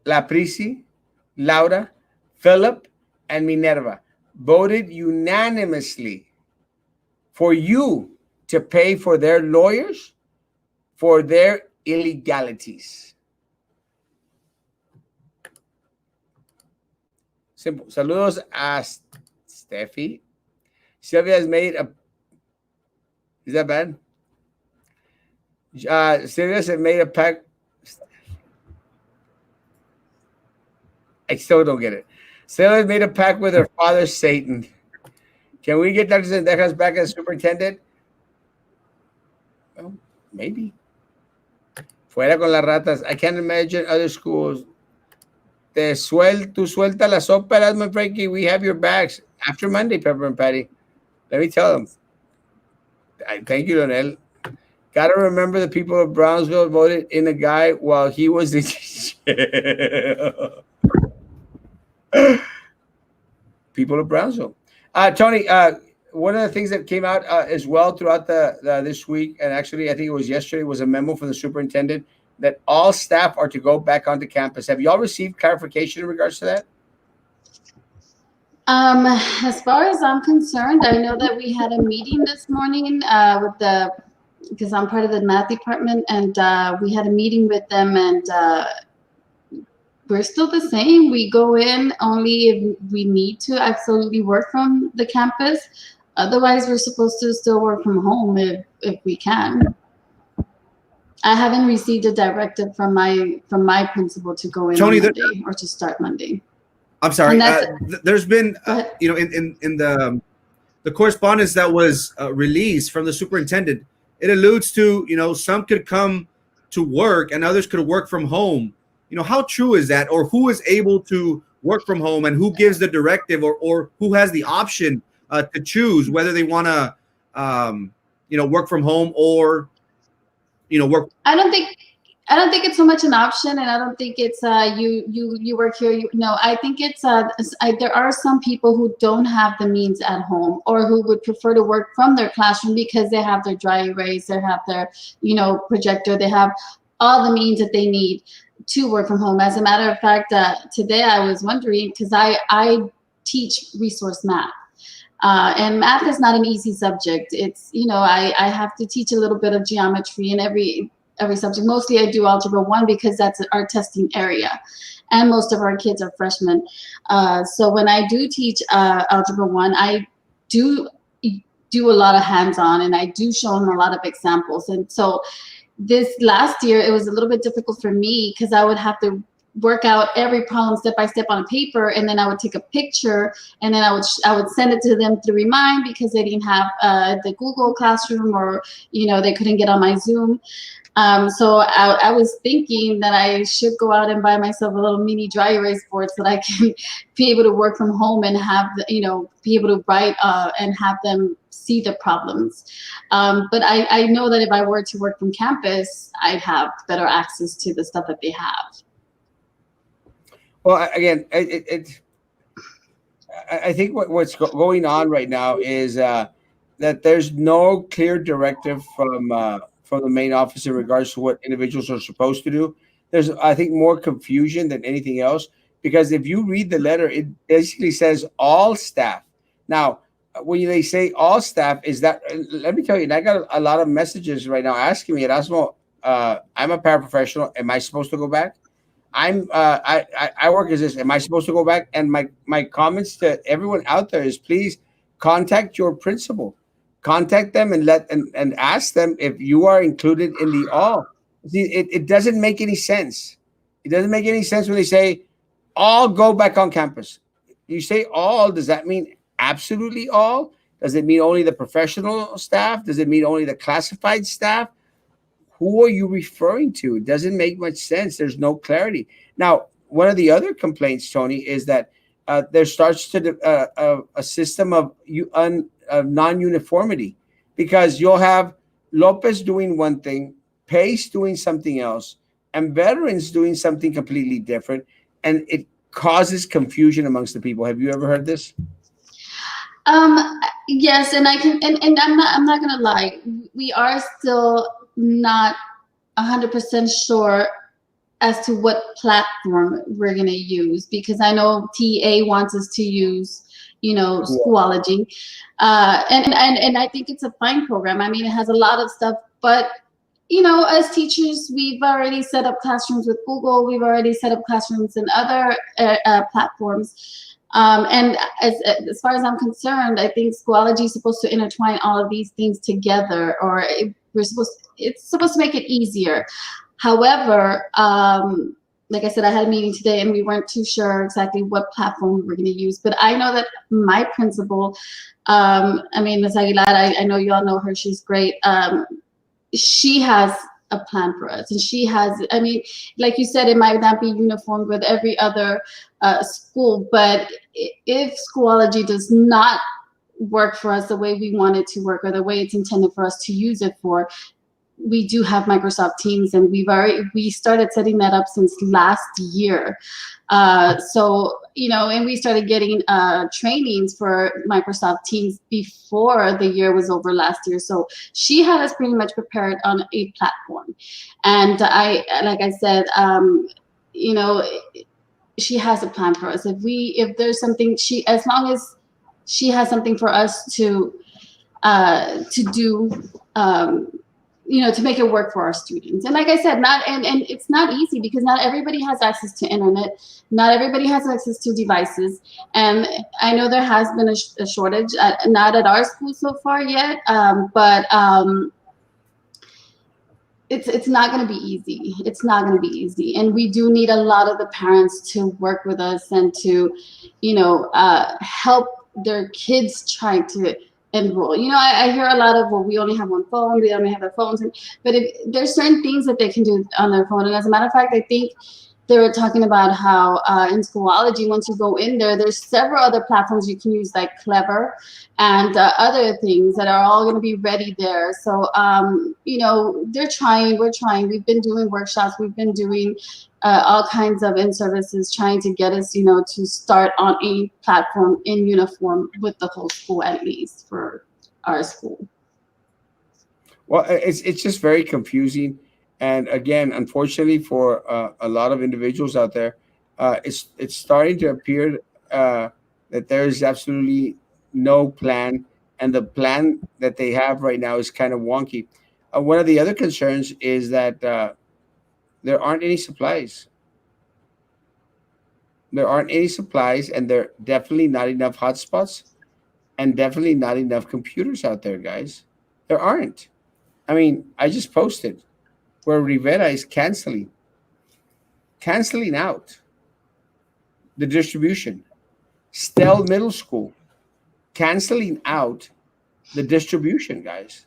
La Prisi, Laura, Philip, and Minerva voted unanimously for you to pay for their lawyers for their illegalities. Simple. Saludos a Steffi. Sylvia has made a... Is that bad? Sylvia has made a pack... I still don't get it. Sailor made a pact with her father, Satan. Can we get Dr. Zendejas back as superintendent? Well, maybe. Fuera con las ratas. I can't imagine other schools. Tú suelta las óperas, my Frankie. We have your backs. After Monday, Pepper and Patty. Let me tell them. Thank you, Donel. Gotta remember the people of Brownsville voted in a guy while he was in jail. People of Brownsville. Tony, one of the things that came out as well throughout the this week, and actually I think it was yesterday, was a memo from the superintendent that all staff are to go back onto campus. Have y'all received clarification in regards to that? As far as I'm concerned, I know that we had a meeting this morning with because I'm part of the math department, and we had a meeting with them, and we're still the same. We go in only if we need to absolutely work from the campus. Otherwise, we're supposed to still work from home if we can. I haven't received a directive from my principal to go in Tony, on Monday or to start Monday. I'm sorry. And There's been, in the correspondence that was released from the superintendent, it alludes to, some could come to work and others could work from home. How true is that? Or who is able to work from home, and who gives the directive, or who has the option to choose whether they want to, work from home or, work. I don't think it's so much an option, and I don't think it's you work here. I think it's there are some people who don't have the means at home, or who would prefer to work from their classroom because they have their dry erase, they have their projector, they have all the means that they need to work from home. As a matter of fact, today I was wondering, because I teach resource math. And math is not an easy subject. It's, I have to teach a little bit of geometry in every subject. Mostly I do Algebra 1 because that's our testing area. And most of our kids are freshmen. So when I do teach Algebra 1, I do a lot of hands-on, and I do show them a lot of examples. And so this last year, it was a little bit difficult for me because I would have to work out every problem step by step on a paper, and then I would take a picture, and then I would send it to them through Remind because they didn't have the Google Classroom, or they couldn't get on my Zoom. So I was thinking that I should go out and buy myself a little mini dry erase board so that I can be able to work from home and have be able to write and have them see the problems. But I know that if I were to work from campus, I'd have better access to the stuff that they have. Well, again, I think what's going on right now is that there's no clear directive from the main office in regards to what individuals are supposed to do. There's, I think, more confusion than anything else, because if you read the letter, it basically says all staff. Now, when they say all staff, is that, let me tell you, and I got a lot of messages right now asking me, Erasmo, I'm a paraprofessional. Am I supposed to go back? I work as this. Am I supposed to go back? And my comments to everyone out there is, please contact your principal, contact them and ask them if you are included in the all. See, it doesn't make any sense. It doesn't make any sense when they say all go back on campus. You say all, does that mean absolutely all? Does it mean only the professional staff? Does it mean only the classified staff? Who are you referring to? It doesn't make much sense. There's no clarity. Now, one of the other complaints, Tony, is that there starts to a system of non-uniformity, because you'll have Lopez doing one thing, Pace doing something else, and veterans doing something completely different, and it causes confusion amongst the people. Have you ever heard this? Yes, and I can, and I'm not gonna lie, we are still not 100% sure as to what platform we're gonna use, because I know TA wants us to use, Schoology, and I think it's a fine program. I mean, it has a lot of stuff, but as teachers, we've already set up classrooms with Google. We've already set up classrooms in other platforms. And as far as I'm concerned, I think Schoology is supposed to intertwine all of these things together, or it's supposed to make it easier. However, like I said, I had a meeting today and we weren't too sure exactly what platform we were going to use. But I know that my principal, I mean, Ms. Aguilar, I know you all know her. She's great. She has a plan for us. And she has, I mean, like you said, it might not be uniform with every other school. But if Schoology does not work for us the way we want it to work or the way it's intended for us to use it for, we do have Microsoft Teams, and we started setting that up since last year. So, you know, and we started getting trainings for Microsoft Teams before the year was over last year. So she had us pretty much prepared on a platform. And like I said, you know, she has a plan for us. If there's something, as long as she has something for us to do, you know, to make it work for our students. And like I said, and it's not easy because not everybody has access to internet. Not everybody has access to devices. And I know there has been a shortage, not at our school so far yet, but it's not going to be easy. It's not going to be easy. And we do need a lot of the parents to work with us and to, you know, help their kids try to enroll. You know, I hear a lot of, well, we only have one phone, we only have their phones. But there's certain things that they can do on their phone. And as a matter of fact, I think they were talking about how in Schoology, once you go in there, there's several other platforms you can use, like Clever and other things that are all going to be ready there. So, you know, we're trying. We've been doing workshops. We've been doing all kinds of in-services trying to get us, you know, to start on a platform in uniform with the whole school, at least for our school. Well, it's just very confusing, and again, unfortunately for a lot of individuals out there, it's starting to appear that there is absolutely no plan, and the plan that they have right now is kind of wonky. One of the other concerns is that there aren't any supplies. There aren't any supplies, and there are definitely not enough hotspots, and definitely not enough computers out there, guys. There aren't. I mean, I just posted where Rivera is canceling out the distribution. Stell Middle School canceling out the distribution, guys.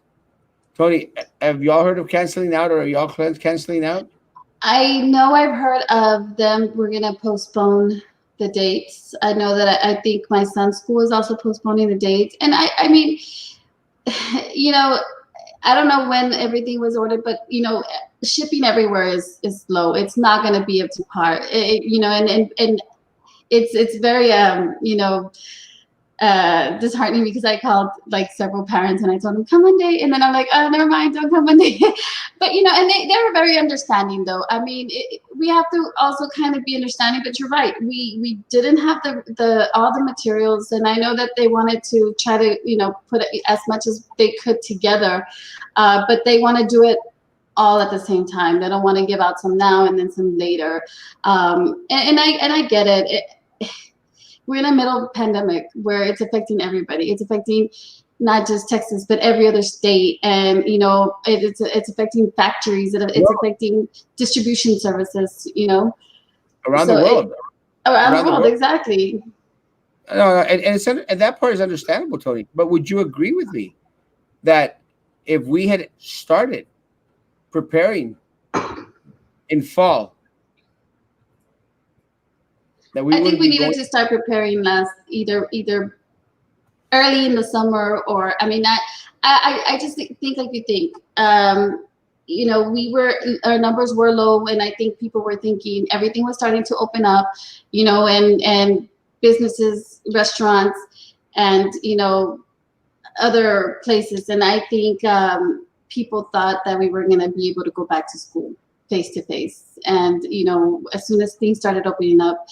Tony, have y'all heard of canceling out, or are y'all canceling out? I know I've heard of them. We're going to postpone the dates. I know that I think my son's school is also postponing the dates. And I mean, you know, I don't know when everything was ordered, but, you know, shipping everywhere is slow. It's not going to be up to par. You know, and it's very, you know, disheartening because I called like several parents and I told them come Monday, and then I'm like, oh, never mind, don't come Monday. But you know, and they were very understanding though. I mean, we have to also kind of be understanding. But you're right, we didn't have the all the materials, and I know that they wanted to try to, you know, put as much as they could together, but they want to do it all at the same time. They don't want to give out some now and then some later, and I get it. We're in the middle of a pandemic where it's affecting everybody. It's affecting not just Texas, but every other state. And, you know, it's affecting factories. It's affecting distribution services, you know. Around the world. Around the world, exactly. No, and that part is understandable, Tony. But would you agree with me that if we had started preparing in fall, that I think we needed to start preparing either early in the summer, or I mean, I just think like you think. You know, our numbers were low, and I think people were thinking everything was starting to open up, you know, and businesses, restaurants, and, you know, other places. And I think people thought that we were going to be able to go back to school face to face. And, you know, as soon as things started opening up,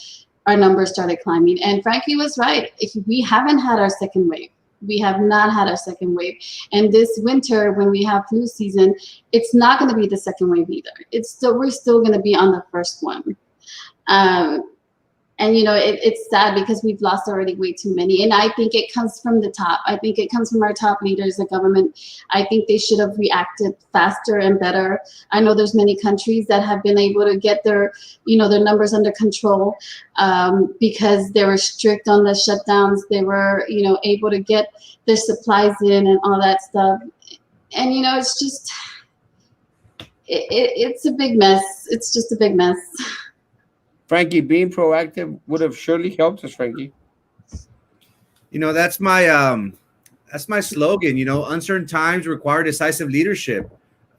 our numbers started climbing. And Frankie was right. We haven't had our second wave. We have not had our second wave. And this winter, when we have flu season, it's not going to be the second wave either. We're still going to be on the first one. And it's sad because we've lost already way too many, and I think it comes from the top. I think it comes from our top leaders, the government. I think they should have reacted faster and better. I know there's many countries that have been able to get their numbers under control, because they were strict on the shutdowns. They were able to get their supplies in and all that stuff. And it's just it's a big mess. It's just a big mess. Frankie, being proactive would have surely helped us, Frankie. That's my slogan. Uncertain times require decisive leadership.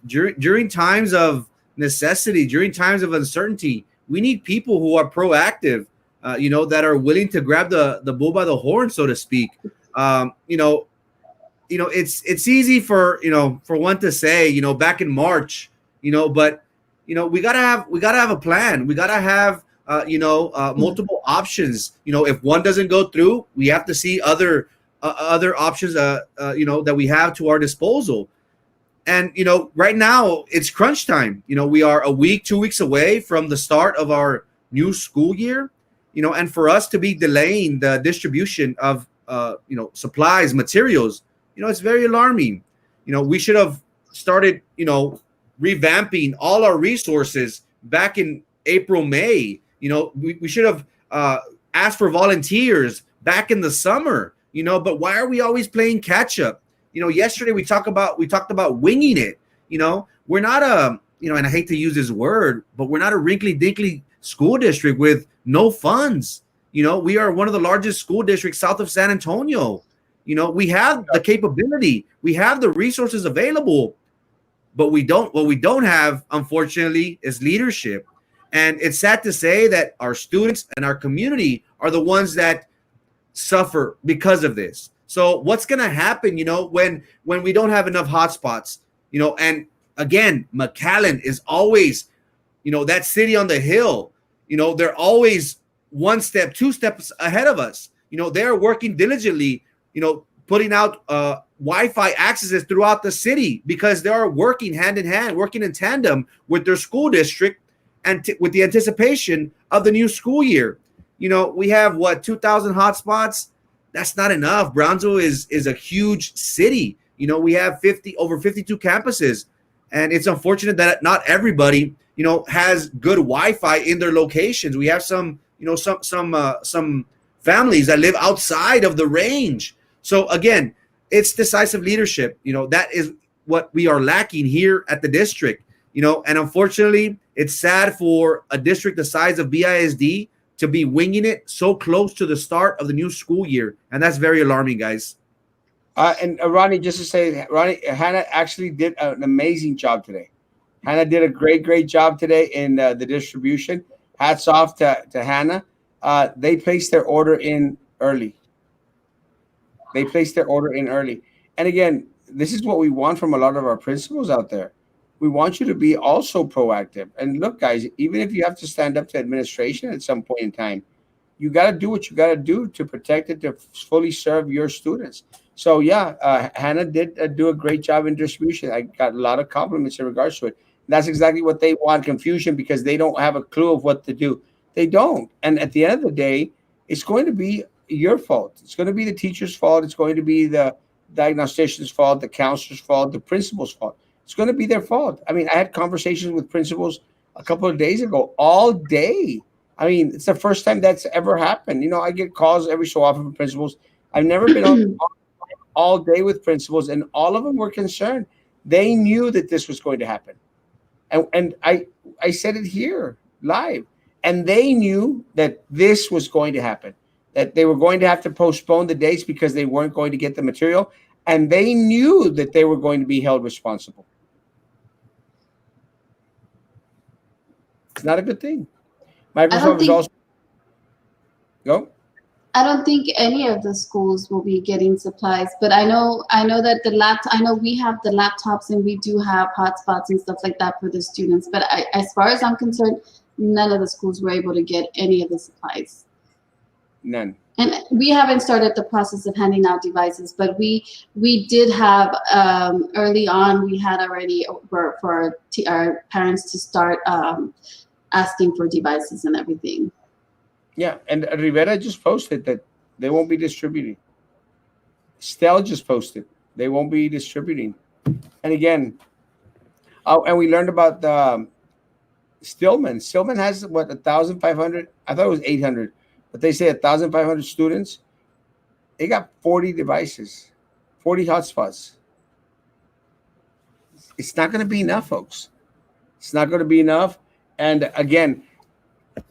During times of necessity, during times of uncertainty, we need people who are proactive. That are willing to grab the bull by the horn, so to speak. It's easy for one to say, back in March, but we gotta have a plan. We gotta have multiple options. If one doesn't go through, we have to see other options that we have to our disposal. And right now it's crunch time. We are a week, 2 weeks away from the start of our new school year. And for us to be delaying the distribution of supplies, materials, it's very alarming. We should have started revamping all our resources back in April, May. We should have asked for volunteers back in the summer. But why are we always playing catch up? Yesterday we talked about winging it. We're not and I hate to use this word, but we're not a rinkley dinkley school district with no funds. We are one of the largest school districts south of San Antonio. We have the capability, we have the resources available, but what we don't have, unfortunately, is leadership. And it's sad to say that our students and our community are the ones that suffer because of this. So what's going to happen, when we don't have enough hotspots, and again, McAllen is always, that city on the hill. They're always one step, two steps ahead of us. They're working diligently, putting out Wi-Fi accesses throughout the city because they are working hand in hand, working in tandem with their school district and with the anticipation of the new school year. We have 2,000 hotspots. That's not enough. Brownsville is a huge city. We have over 52 campuses, and it's unfortunate that not everybody has good Wi-Fi in their locations. We have some families that live outside of the range. So again, it's decisive leadership. That is what we are lacking here at the district. And unfortunately, it's sad for a district the size of BISD to be winging it so close to the start of the new school year, and that's very alarming, guys. And Ronnie, just to say, Hannah actually did an amazing job today. Hannah did a great job today in the distribution. Hats off to Hannah. They placed their order in early. And again, this is what we want from a lot of our principals out there. We want you to be also proactive. And look, guys, even if you have to stand up to administration at some point in time, you got to do what you got to do to protect it, to fully serve your students. So yeah, Hannah did do a great job in distribution. I got a lot of compliments in regards to it. That's exactly what they want, confusion, because they don't have a clue of what to do. They don't. And at the end of the day, it's going to be your fault. It's going to be the teacher's fault. It's going to be the diagnostician's fault, the counselor's fault, the principal's fault. It's going to be their fault. I mean, I had conversations with principals a couple of days ago, all day. I mean, it's the first time that's ever happened. I get calls every so often from principals. I've never been on all day with principals, and all of them were concerned. They knew that this was going to happen. And I said it here live. And they knew that this was going to happen, that they were going to have to postpone the dates because they weren't going to get the material. And they knew that they were going to be held responsible. It's not a good thing. Microsoft is also go. I don't think any of the schools will be getting supplies, but I know that I know we have the laptops and we do have hotspots and stuff like that for the students. But as far as I'm concerned, none of the schools were able to get any of the supplies. None. And we haven't started the process of handing out devices, but we did have early on. We had already for our parents to start asking for devices and everything. Yeah, and Rivera just posted that they won't be distributing. Stell just posted they won't be distributing. And again, and we learned about the Stillman. Stillman has what 1,500. I thought it was 800, but they say 1,500 students. They got 40 devices, 40 hotspots. It's not going to be enough, folks. It's not going to be enough. And again,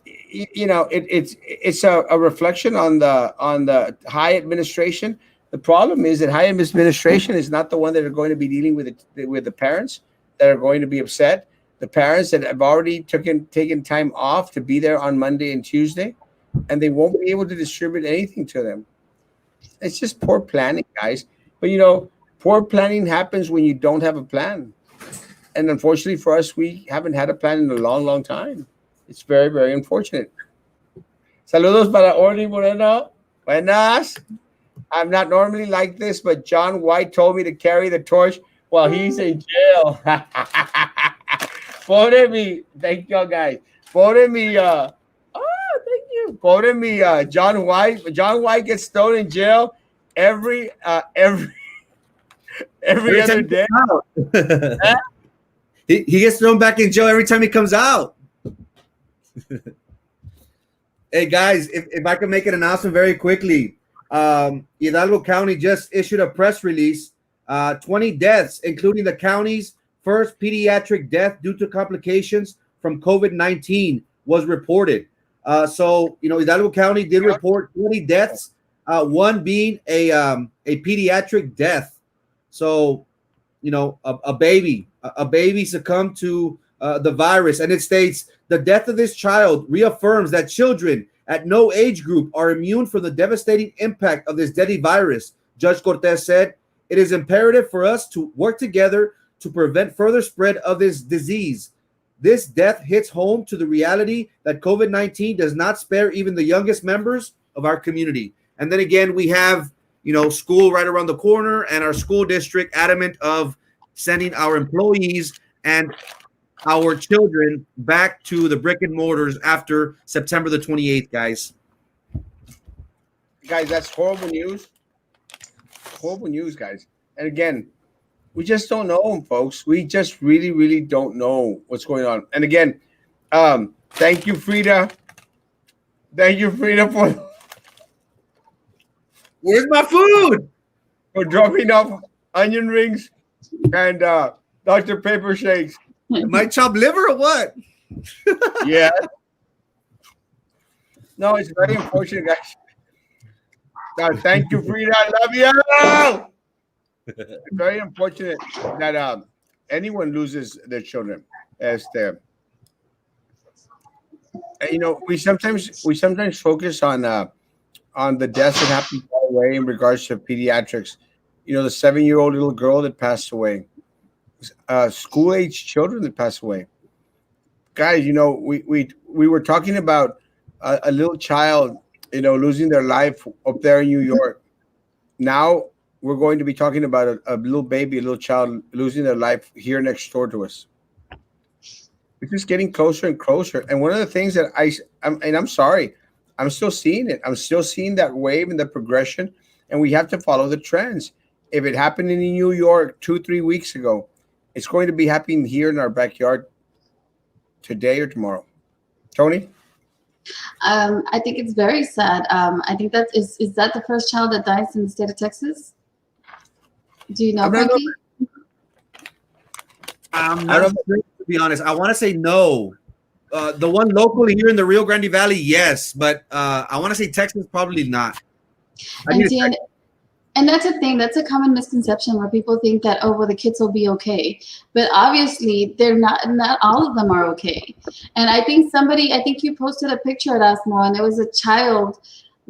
it's a reflection on the high administration. The problem is that high administration is not the one that are going to be dealing with the parents that are going to be upset. The parents that have already taken time off to be there on Monday and Tuesday, and they won't be able to distribute anything to them. It's just poor planning, guys. But poor planning happens when you don't have a plan. And unfortunately for us, we haven't had a plan in a long, long time. It's very, very unfortunate. Saludos para Orly Moreno. Buenas. I'm not normally like this, but John White told me to carry the torch while he's in jail. Pobre me. Thank you, guys. Pobre me. Thank you. Pobre me. John White. John White gets thrown in jail every every Every time other he day. comes out. He gets thrown back in jail every time he comes out. Hey guys, if I can make an announcement very quickly, Hidalgo County just issued a press release. 20 deaths, including the county's first pediatric death due to complications from COVID-19, was reported. So Hidalgo County did report 20 deaths, one being a pediatric death. So a baby succumbed to the virus, and it states the death of this child reaffirms that children at no age group are immune from the devastating impact of this deadly virus. Judge Cortez said, it is imperative for us to work together to prevent further spread of this disease. This death hits home to the reality that COVID-19 does not spare even the youngest members of our community. And then again, we have school right around the corner, and our school district adamant of sending our employees and our children back to the brick and mortars after September the 28th, guys. Guys, that's horrible news. Horrible news, guys. And again, we just don't know, folks. We just really, really don't know what's going on. And again, thank you, Frida. Thank you, Frida, Where's my food? for dropping off onion rings and Dr. Pepper shakes. Am I chopped liver or what? Yeah. No, it's very unfortunate, guys. Thank you, Frida. I love you. It's very unfortunate that anyone loses their children. And, we sometimes focus on the deaths that happen far away in regards to pediatrics. The 7-year-old little girl that passed away, school age children that passed away. Guys, we were talking about a little child, losing their life up there in New York. Now we're going to be talking about a little baby, a little child losing their life here next door to us. It's just getting closer and closer. And one of the things that I'm sorry, I'm still seeing it. I'm still seeing that wave and the progression, and we have to follow the trends. If it happened in New York 2-3 weeks ago, it's going to be happening here in our backyard today or tomorrow. Tony? I think it's very sad. I think that is that the first child that dies in the state of Texas? Do you know, Frankie? I'm not sure, to be honest. I want to say no. The one locally here in the Rio Grande Valley, yes, but I want to say Texas, probably not. And that's a thing. That's a common misconception where people think that, oh, well, the kids will be okay, but obviously they're not. Not all of them are okay. And I think you posted a picture, Erasmo, and there was a child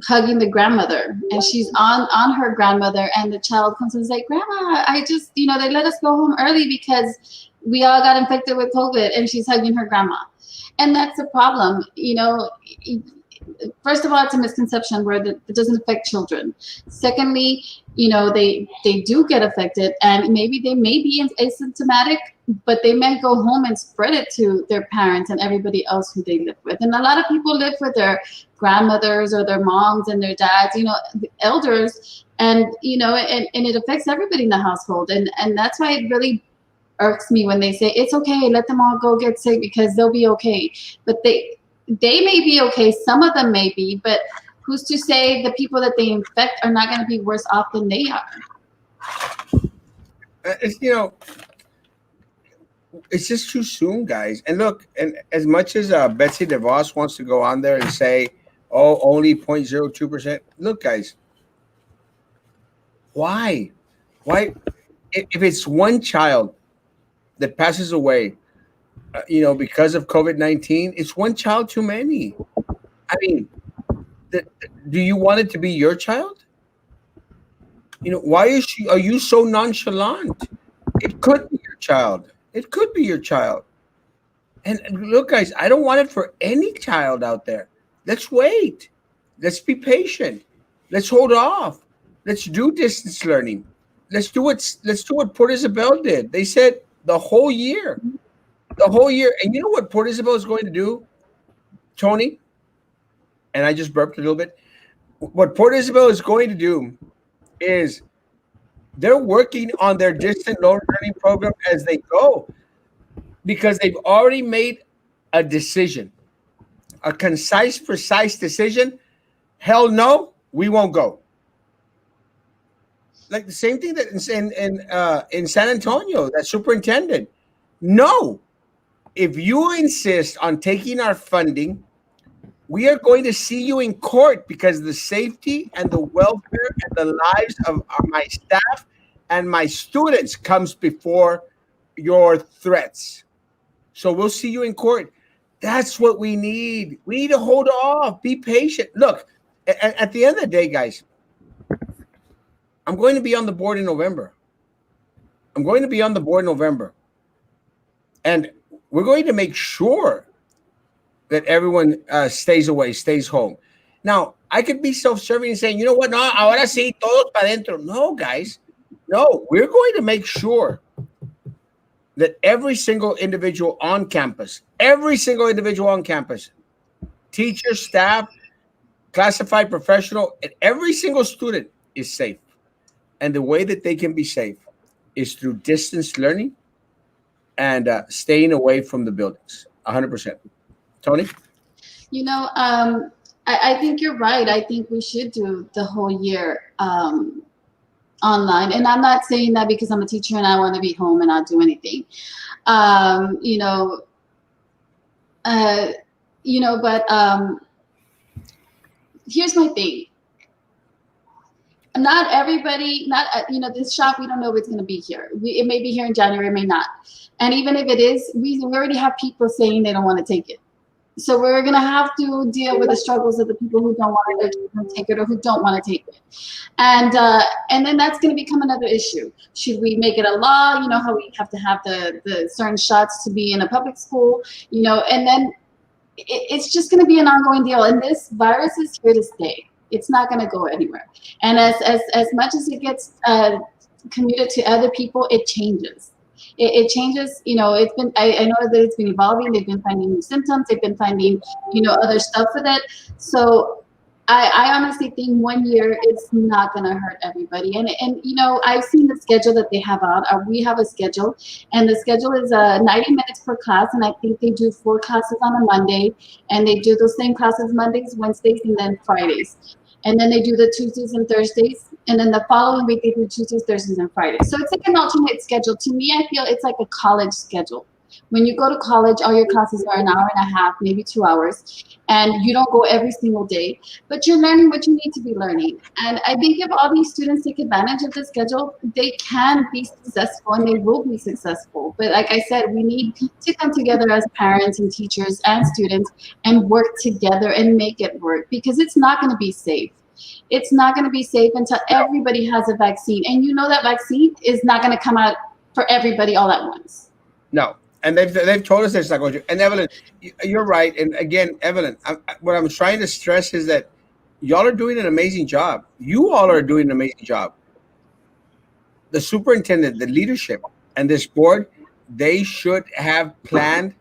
hugging the grandmother, and she's on her grandmother, and the child comes and is like, Grandma, I just, they let us go home early because we all got infected with COVID, and she's hugging her grandma. And that's the problem. first of all, it's a misconception where it doesn't affect children. Secondly, they do get affected, and maybe they may be asymptomatic, but they may go home and spread it to their parents and everybody else who they live with. And a lot of people live with their grandmothers or their moms and their dads, the elders, and and it affects everybody in the household. And that's why it really irks me when they say it's okay, let them all go get sick because they'll be okay. But they may be okay, some of them may be, but who's to say the people that they infect are not going to be worse off than they are? It's, it's just too soon, guys. And look, and as much as Betsy DeVos wants to go on there and say, oh, only 0.02%, look, guys, why? If it's one child that passes away, because of COVID-19, it's one child too many. I mean, do you want it to be your child? Why are you so nonchalant? It could be your child. It could be your child. And look, guys, I don't want it for any child out there. Let's wait. Let's be patient. Let's hold off. Let's do distance learning. Let's do what Port Isabel did. They said the whole year. And you know what Port Isabel is going to do, Tony? And I just burped a little bit. What Port Isabel is going to do is they're working on their distant learning program as they go, because they've already made a decision, a concise, precise decision. Hell no, we won't go. Like the same thing that in San Antonio, that superintendent. No, if you insist on taking our funding, we are going to see you in court, because the safety and the welfare and the lives of my staff and my students comes before your threats. So we'll see you in court. That's what we need. We need to hold off. Be patient. Look, at the end of the day, guys, I'm going to be on the board in November. And we're going to make sure that everyone stays away, stays home. Now, I could be self-serving and saying, you know what? No, ahora sí, todos para adentro. No, guys. No, we're going to make sure that every single individual on campus, teacher, staff, classified professional, and every single student is safe. And the way that they can be safe is through distance learning and staying away from the buildings, 100%. Tony? I think you're right. I think we should do the whole year online. And I'm not saying that because I'm a teacher and I want to be home and not do anything. But here's my thing. Not everybody, this shop, we don't know if it's going to be here. It may be here in January, it may not. And even if it is, we already have people saying they don't want to take it. So we're going to have to deal with the struggles of the people who don't want to take it or who don't want to take it. And then that's going to become another issue. Should we make it a law? You know how we have to have the certain shots to be in a public school, and then it's just going to be an ongoing deal. And this virus is here to stay. It's not going to go anywhere. And as much as it gets commuted to other people, it changes. It changes. It's been. I know that it's been evolving. They've been finding new symptoms. They've been finding, other stuff with it. So I honestly think 1 year it's not going to hurt everybody. And I've seen the schedule that they have out. We have a schedule, and the schedule is 90 minutes per class. And I think they do 4 classes on a Monday, and they do those same classes Mondays, Wednesdays, and then Fridays. And then they do the Tuesdays and Thursdays. And then the following week, they do Tuesdays, Thursdays, and Fridays. So it's like an alternate schedule. To me, I feel it's like a college schedule. When you go to college, all your classes are an hour and a half, maybe 2 hours. And you don't go every single day. But you're learning what you need to be learning. And I think if all these students take advantage of the schedule, they can be successful and they will be successful. But like I said, we need to come together as parents and teachers and students and work together and make it work, because it's not going to be safe. It's not going to be safe until everybody has a vaccine. And that vaccine is not going to come out for everybody all at once. No. And they've told us it's not going to. And Evelyn, you're right. And again, Evelyn, what I'm trying to stress is that y'all are doing an amazing job. You all are doing an amazing job. The superintendent, the leadership, and this board, they should have planned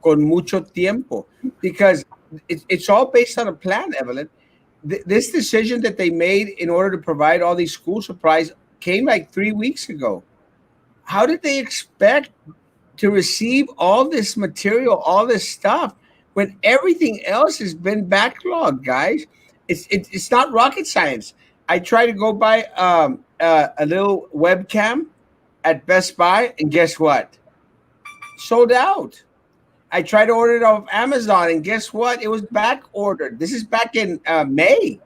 con mucho tiempo, because it's all based on a plan, Evelyn. This decision that they made in order to provide all these school supplies came like 3 weeks ago. How did they expect to receive all this material, all this stuff, when everything else has been backlogged, guys? It's not rocket science. I tried to go buy a little webcam at Best Buy, and guess what? Sold out. I tried to order it off Amazon, and guess what? It was back ordered. This is back in May.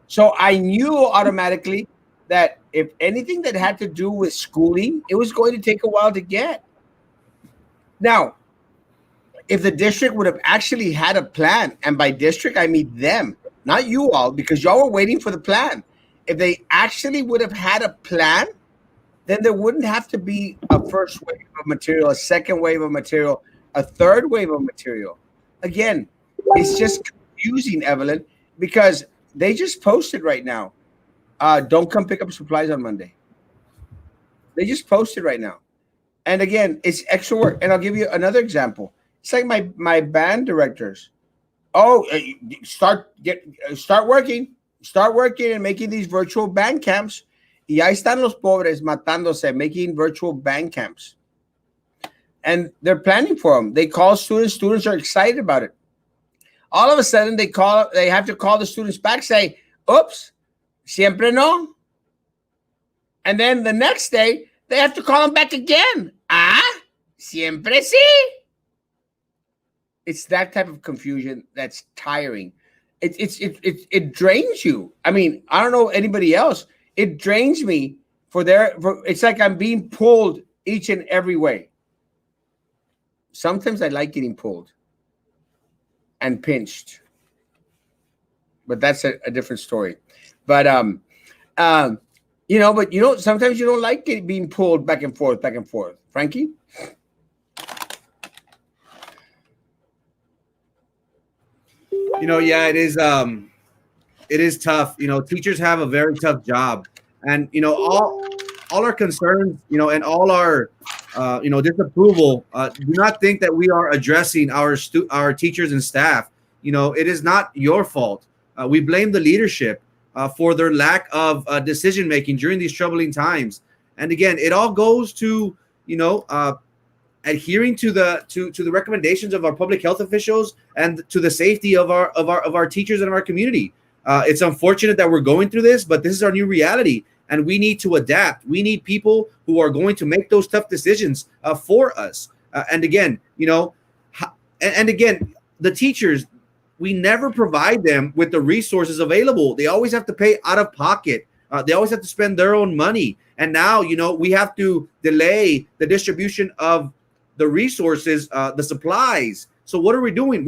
So I knew automatically that if anything that had to do with schooling, it was going to take a while to get. Now, if the district would have actually had a plan, and by district, I mean them, not you all, because y'all were waiting for the plan. If they actually would have had a plan, then there wouldn't have to be a first wave of material, a second wave of material, a third wave of material. Again, it's just confusing, Evelyn, because they just posted right now, don't come pick up supplies on Monday. They just posted right now. And again, it's extra work. And I'll give you another example. It's like my band directors. Oh, start working and making these virtual band camps. Y ahí están los pobres matándose, making virtual band camps. And they're planning for them. They call students. Students are excited about it. All of a sudden, they have to call the students back, say, oops, siempre no. And then the next day, they have to call them back again. Ah, siempre sí. It's that type of confusion that's tiring. It drains you. I mean, I don't know anybody else. It drains me it's like I'm being pulled each and every way. Sometimes I like getting pulled and pinched, but that's a different story. But sometimes you don't like being pulled back and forth, Frankie. Yeah, it is tough. Teachers have a very tough job, and all our concerns, and all our disapproval. Do not think that we are addressing our teachers and staff. It is not your fault. We blame the leadership for their lack of decision making during these troubling times. And again, it all goes to adhering to the recommendations of our public health officials and to the safety of our teachers and of our community. It's unfortunate that we're going through this, but this is our new reality, and we need to adapt. We need people who are going to make those tough decisions for us. And again, the teachers, we never provide them with the resources available. They always have to pay out of pocket. They always have to spend their own money. And now, we have to delay the distribution of the resources, the supplies. So what are we doing?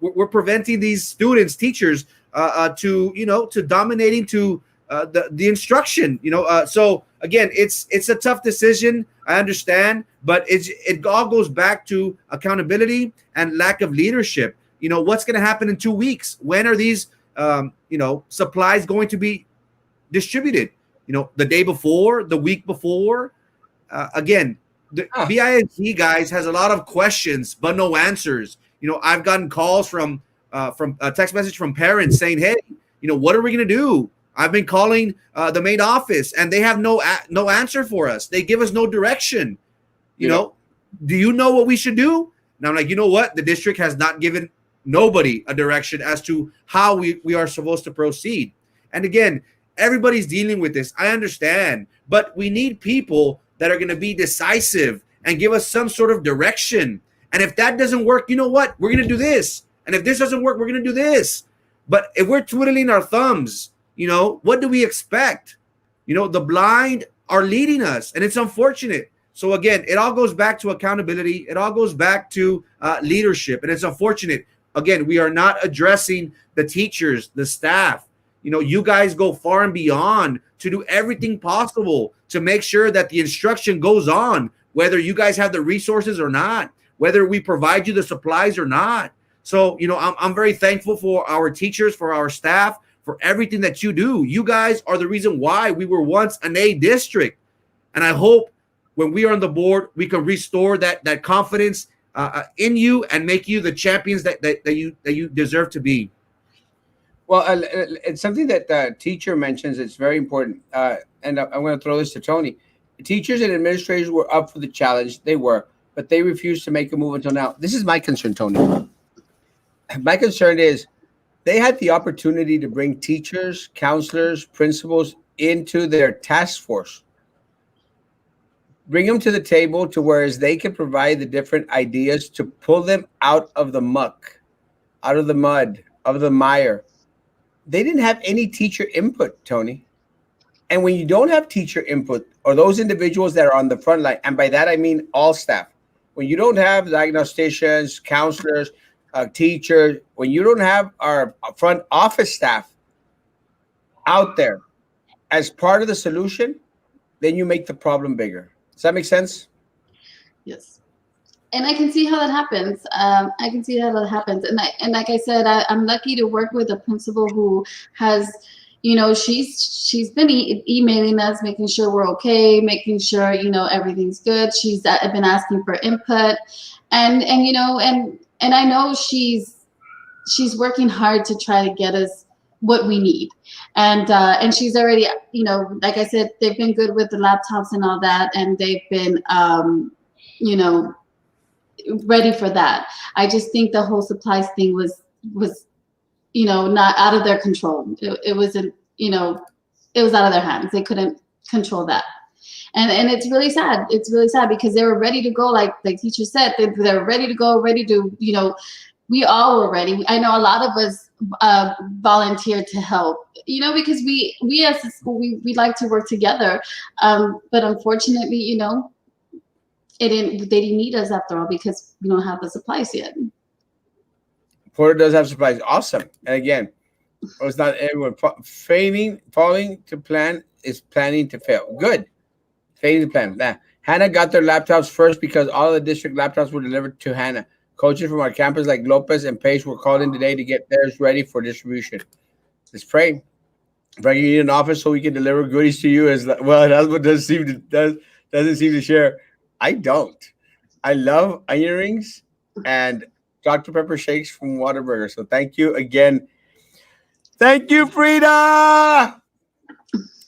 We're preventing these students, teachers, to dominating to the instruction. So again, it's a tough decision. I understand, but it all goes back to accountability and lack of leadership. What's going to happen in 2 weeks? When are these supplies going to be distributed? The day before, the week before. Again, the BISD guys has a lot of questions but no answers. I've gotten calls from a text message from parents saying, hey, what are we going to do? I've been calling the main office and they have no answer for us. They give us no direction. Do you know what we should do? And I'm like, you know what? The district has not given nobody a direction as to how we are supposed to proceed. And again, everybody's dealing with this. I understand, but we need people that are going to be decisive and give us some sort of direction. And if that doesn't work, you know what? We're going to do this. And if this doesn't work, we're going to do this. But if we're twiddling our thumbs, what do we expect? The blind are leading us, and it's unfortunate. So again, it all goes back to accountability. It all goes back to leadership, and it's unfortunate. Again, we are not addressing the teachers, the staff. You guys go far and beyond to do everything possible to make sure that the instruction goes on, whether you guys have the resources or not. whether we provide you the supplies or not. So, I'm very thankful for our teachers, for our staff, for everything that you do. You guys are the reason why we were once an A district. And I hope when we are on the board, we can restore that confidence in you and make you the champions that you deserve to be. Well, it's something that the teacher mentions. It's very important. And I'm going to throw this to Tony. Teachers and administrators were up for the challenge. They were, but they refused to make a move until now. This is my concern, Tony. My concern is they had the opportunity to bring teachers, counselors, principals into their task force, bring them to the table to whereas they could provide the different ideas to pull them out of the muck, out of the mud, of the mire. They didn't have any teacher input, Tony. And when you don't have teacher input or those individuals that are on the front line, and by that I mean all staff, when you don't have diagnosticians, counselors, teachers, when you don't have our front office staff out there as part of the solution, then you make the problem bigger. Does that make sense? Yes. And I can see how that happens. I can see how that happens. And like I said, I'm lucky to work with a principal who has, she's been emailing us, making sure we're okay, making sure everything's good. She's been asking for input, and I know she's working hard to try to get us what we need, and she's already, like I said, they've been good with the laptops and all that, and they've been ready for that. I just think the whole supplies thing was not out of their control. It wasn't, it was out of their hands. They couldn't control that. And it's really sad. It's really sad because they were ready to go, like the teacher said, they're ready to go, ready to, we all were ready. I know a lot of us volunteered to help, because we as a school, we like to work together. But unfortunately, they didn't need us after all because we don't have the supplies yet. Florida does have supplies. Awesome. And again, it's not everyone falling to plan is planning to fail. Good. Failing to plan. Nah. Hannah got their laptops first because all the district laptops were delivered to Hannah. Coaches from our campus like Lopez and Pace were called in today to get theirs ready for distribution. Let's pray. Frank, you need an office so we can deliver goodies to you as well. That's what doesn't seem to share. I don't. I love onion rings and Dr. Pepper shakes from Whataburger. So thank you again. Thank you, Frida.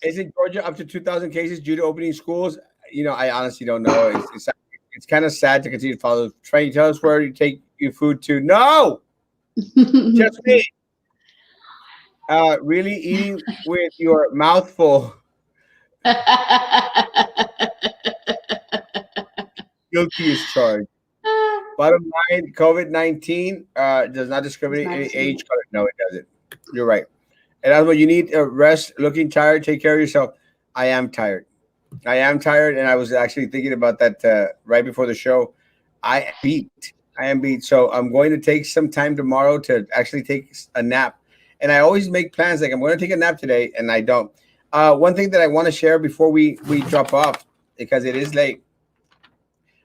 Isn't Georgia up to 2,000 cases due to opening schools? I honestly don't know. It's kind of sad to continue to follow. Trey, tell us where you take your food to. No, just me. Really eating with your mouth full. Guilty as charged. Bottom line, COVID-19 does not discriminate any age, color. No, it doesn't. You're right. And that's what you need. Rest, looking tired, take care of yourself. I am tired. And I was actually thinking about that right before the show. I am beat. So I'm going to take some time tomorrow to actually take a nap. And I always make plans like I'm going to take a nap today, and I don't. One thing that I want to share before we drop off, because it is late.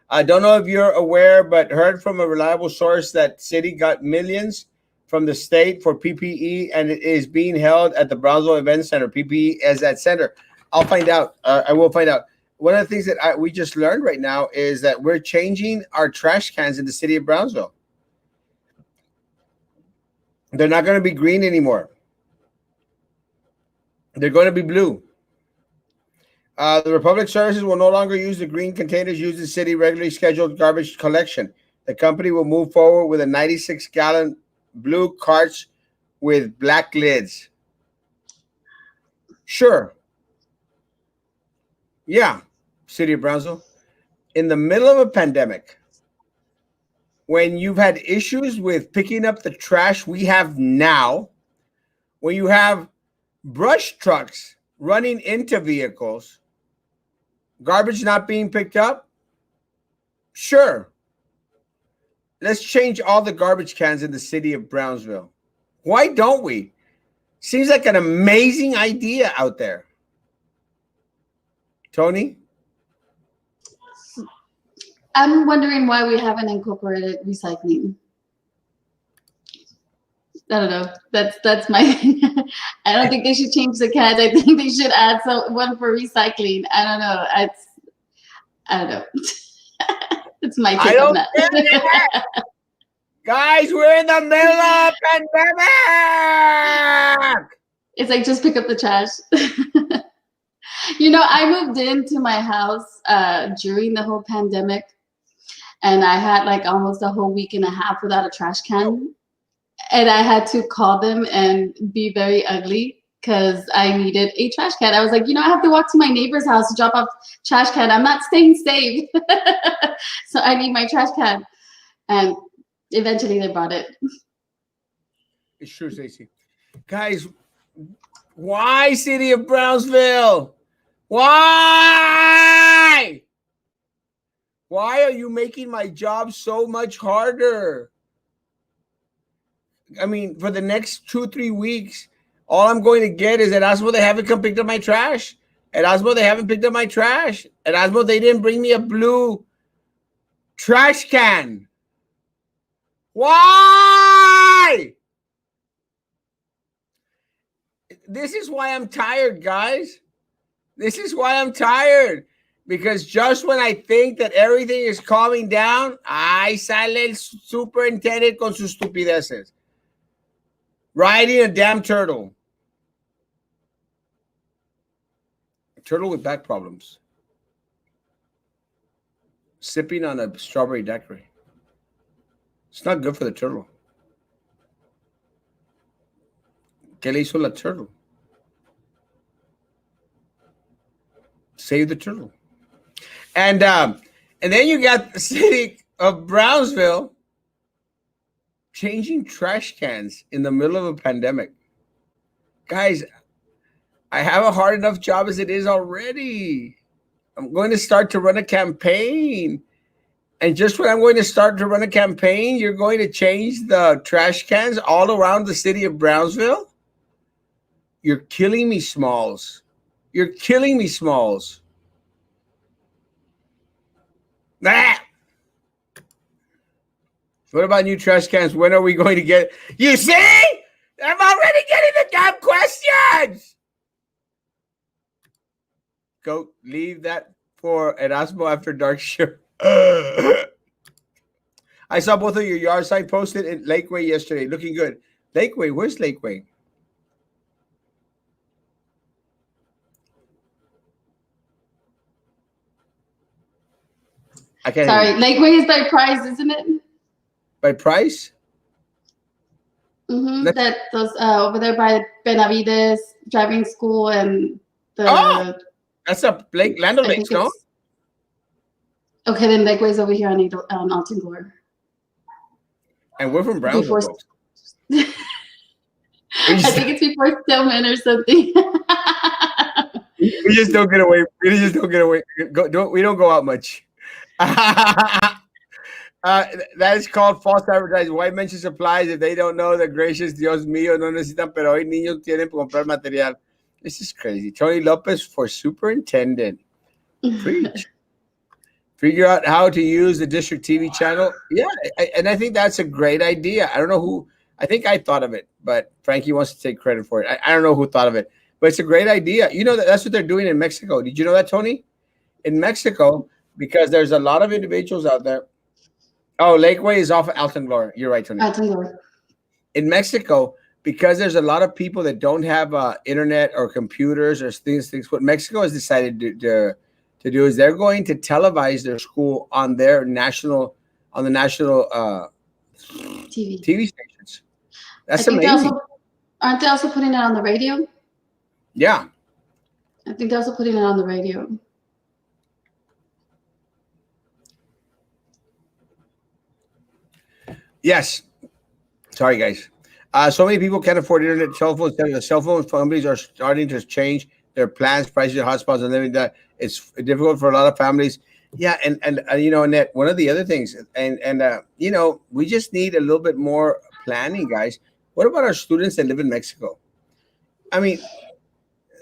I don't know if you're aware, but heard from a reliable source that city got millions from the state for PPE, and it is being held at the Brownsville Event Center. PPE as that center. I'll find out. I will find out. One of the things that we just learned right now is that we're changing our trash cans in the city of Brownsville. They're not going to be green anymore. They're going to be blue. The Republic Services will no longer use the green containers used in city regularly scheduled garbage collection. The company will move forward with a 96-gallon blue carts with black lids. Sure. Yeah, City of Brownsville. In the middle of a pandemic, when you've had issues with picking up the trash we have now, when you have brush trucks running into vehicles, garbage not being picked up, sure. Let's change all the garbage cans in the city of Brownsville. Why don't we? Seems like an amazing idea out there. Tony? I'm wondering why we haven't incorporated recycling. I don't know. That's my thing. I don't think they should change the cans. I think they should add one for recycling. I don't know. I don't know. It's my I take on don't that. get it. Guys, we're in the middle of pandemic. It's like just pick up the trash. I moved into my house during the whole pandemic, and I had like almost a whole week and a half without a trash can. And I had to call them and be very ugly because I needed a trash can. I was like, I have to walk to my neighbor's house to drop off trash can. I'm not staying safe. So I need my trash can. And eventually they brought it. It's true, Stacey. Guys, why City of Brownsville? Why? Why are you making my job so much harder? I mean, for the next 2-3 weeks, all I'm going to get is at Erasmo, they haven't come picked up my trash. At Erasmo, they haven't picked up my trash. At Erasmo, they didn't bring me a blue trash can. Why? This is why I'm tired, guys. This is why I'm tired. Because just when I think that everything is calming down, ahí sale el superintendent con sus estupideces. Riding a damn turtle. A turtle with back problems. Sipping on a strawberry daiquiri. It's not good for the turtle. ¿Qué le hizo la turtle? Save the turtle. And then you got the city of Brownsville changing trash cans in the middle of a pandemic. Guys, I have a hard enough job as it is already. I'm going to start to run a campaign. And just when I'm going to start to run a campaign, you're going to change the trash cans all around the city of Brownsville? You're killing me, Smalls. You're killing me, Smalls. Ah! What about new trash cans? When are we going to get? You see? I'm already getting the damn questions. Go leave that for Erasmo After Dark show. I saw both of your yard sign posted in Lakeway yesterday. Looking good. Lakeway, where's Lakeway? I can't. Sorry, Lakeway is by price, isn't it? By price? Mm-hmm. That those over there by Benavides driving school and the. Oh, that's a Land O'Lakes, no? Okay, then Lakeway's over here on Alton Gore. And we're from Brownsville. I think it's before Stillman or something. We just don't get away. We just don't get away. We don't go out much. That is called false advertising. Why mention supplies if they don't know the gracious Dios mío no necesitan, pero hoy niños tienen para comprar material? This is crazy. Tony Lopez for superintendent. Preach. Figure out how to use the district TV channel. Yeah, and I think that's a great idea. I don't know who. I think I thought of it, but Frankie wants to take credit for it. I don't know who thought of it, but it's a great idea. You know that's what they're doing in Mexico. Did you know that, Tony? In Mexico, because there's a lot of individuals out there. Oh, Lakeway is off of Alton Gore. You're right, Tony. Alton Gore. In Mexico, because there's a lot of people that don't have internet or computers or things. What Mexico has decided to do is they're going to televise their school on the national TV stations. That's amazing. Aren't they also putting it on the radio? Yeah. I think they're also putting it on the radio. Yes. Sorry, guys. So many people can't afford internet, cell phones. The cell phone companies are starting to change their plans, prices, hotspots, and everything. That it's difficult for a lot of families. Yeah, and Annette, one of the other things, and we just need a little bit more planning, guys. What about our students that live in Mexico? I mean,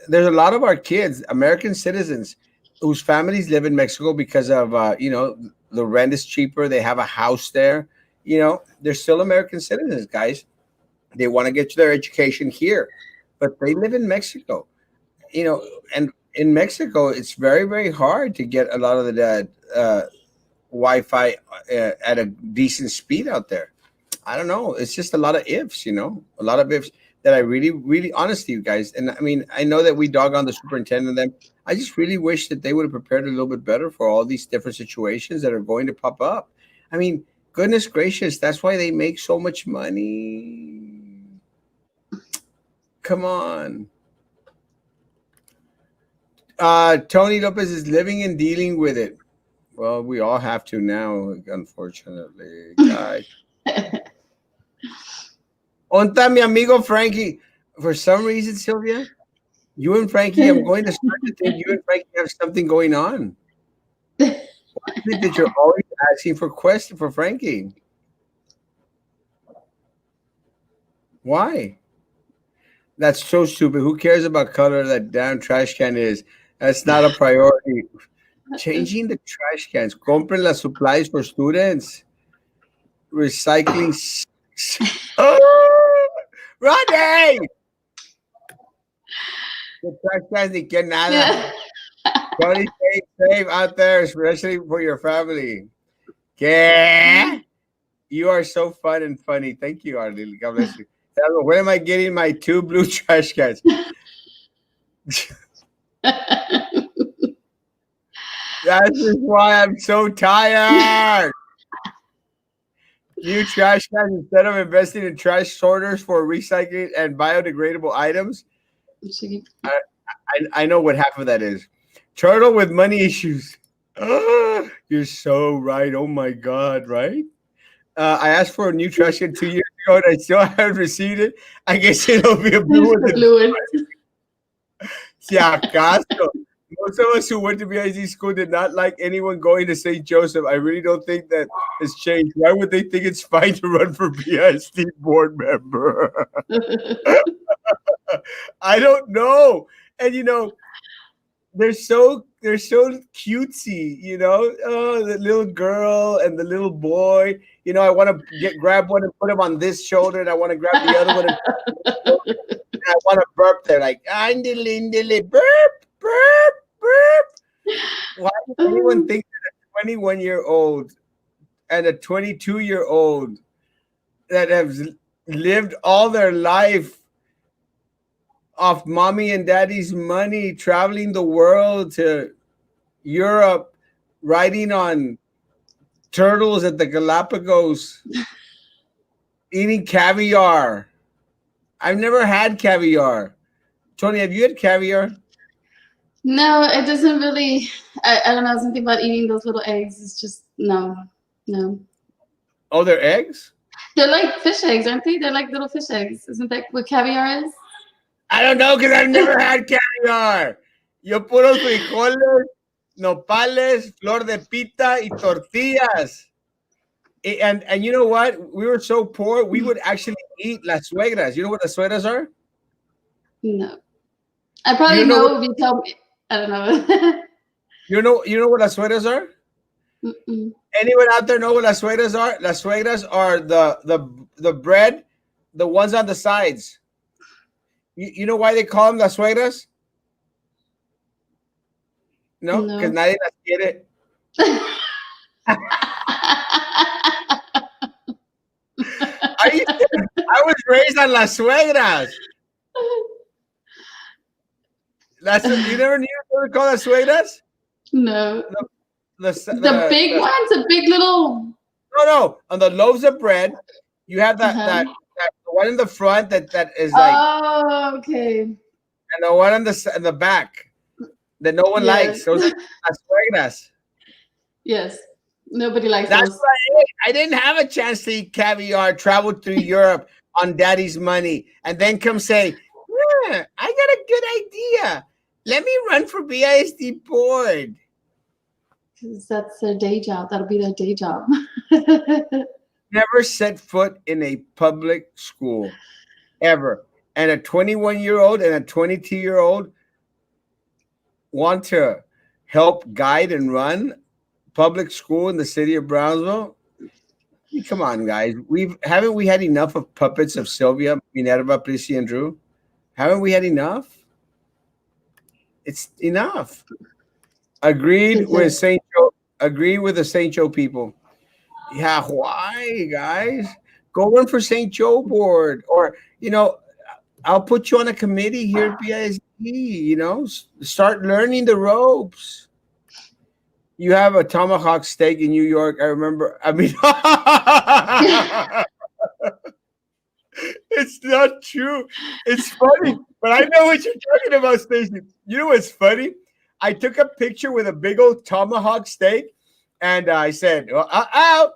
there's a lot of our kids, American citizens, whose families live in Mexico because of the rent is cheaper. They have a house there. They're still American citizens, guys. They want to get to their education here, but they live in Mexico. You know, and in Mexico, it's very very hard to get a lot of the Wi-Fi at a decent speed out there. I don't know. It's just a lot of ifs, a lot of ifs that I really, really, honestly, you guys. And I mean, I know that we dog on the superintendent and them. I just really wish that they would have prepared a little bit better for all these different situations that are going to pop up. I mean, goodness gracious, that's why they make so much money. Come on. Tony Lopez is living and dealing with it. Well, we all have to now, unfortunately, guys. Onta mi amigo Frankie. For some reason, Sylvia, you and Frankie, I'm going to start to think you and Frankie have something going on. Why is it that you're always asking for question for Frankie? Why? That's so stupid. Who cares about color that damn trash can is? That's not a priority. Changing the trash cans. Compren las supplies for students. Recycling. Oh, Rodney! The trash cans ni que nada. Tony, stay safe out there, especially for your family. ¿Qué? You are so fun and funny. Thank you, Arlene. God bless you. Where am I getting my 2 blue trash cans? That's just why I'm so tired. New trash cans instead of investing in trash sorters for recycling and biodegradable items. I know what half of that is. Turtle with money issues. Oh, you're so right. Oh my God, right? I asked for a new trash can 2 years ago and I still haven't received it. I guess it'll be a blue one. Si acaso. Most of us who went to BIZ school did not like anyone going to St. Joseph. I really don't think that has changed. Why would they think it's fine to run for BISD board member? I don't know. And they're so cutesy, Oh, the little girl and the little boy. I want to grab one and put him on this shoulder, and I want to grab the other one and I want to burp. They're like, andily, burp, burp, burp. Why does anyone think that a 21-year-old and a 22-year-old that have lived all their life off mommy and daddy's money, traveling the world to Europe, riding on turtles at the Galapagos, eating caviar? I've never had caviar. Tony, have you had caviar? No, it doesn't really. I don't know, something about eating those little eggs. It's just no. Oh, they're eggs? They're like fish eggs, aren't they? They're like little fish eggs. Isn't that what caviar is? I don't know because I've never had caviar. Yo puros frijoles, nopales, flor de pita, y tortillas. And you know what? We were so poor, we would actually eat las suegras. You know what las suegras are? No. I probably know if you tell me. I don't know. You know what las suegras are? Mm-mm. Anyone out there know what las suegras are? Las suegras are the bread, the ones on the sides. You know why they call them las suegras? No, because nadie las quiere. I was raised on las suegras. You never knew what they call las suegras? No. The big ones, the big little. No. On the loaves of bread, you have that one in the front that is like. Oh, okay. And the one in the back that no one likes. Those are las suegras. Yes. Nobody likes That's those. why I didn't have a chance to eat caviar, travel through Europe on daddy's money, and then come say, I got a good idea. Let me run for BISD board. Because that's their day job. That'll be their day job. Never set foot in a public school, ever. And a 21-year-old and a 22-year-old want to help guide and run public school in the city of Brownsville. I mean, come on, guys. Haven't we had enough of puppets of Sylvia, Minerva, Prissy, and Drew? Haven't we had enough? It's enough. Agreed with St. Joe. Agreed with the St. Joe people. Yeah, why, guys? Go run for St. Joe board, or I'll put you on a committee here at BISD. Start learning the ropes. You have a tomahawk steak in New York. I remember. I mean, it's not true. It's funny, but I know what you're talking about, Stacey. You know what's funny? I took a picture with a big old tomahawk steak, and I said, "Ow,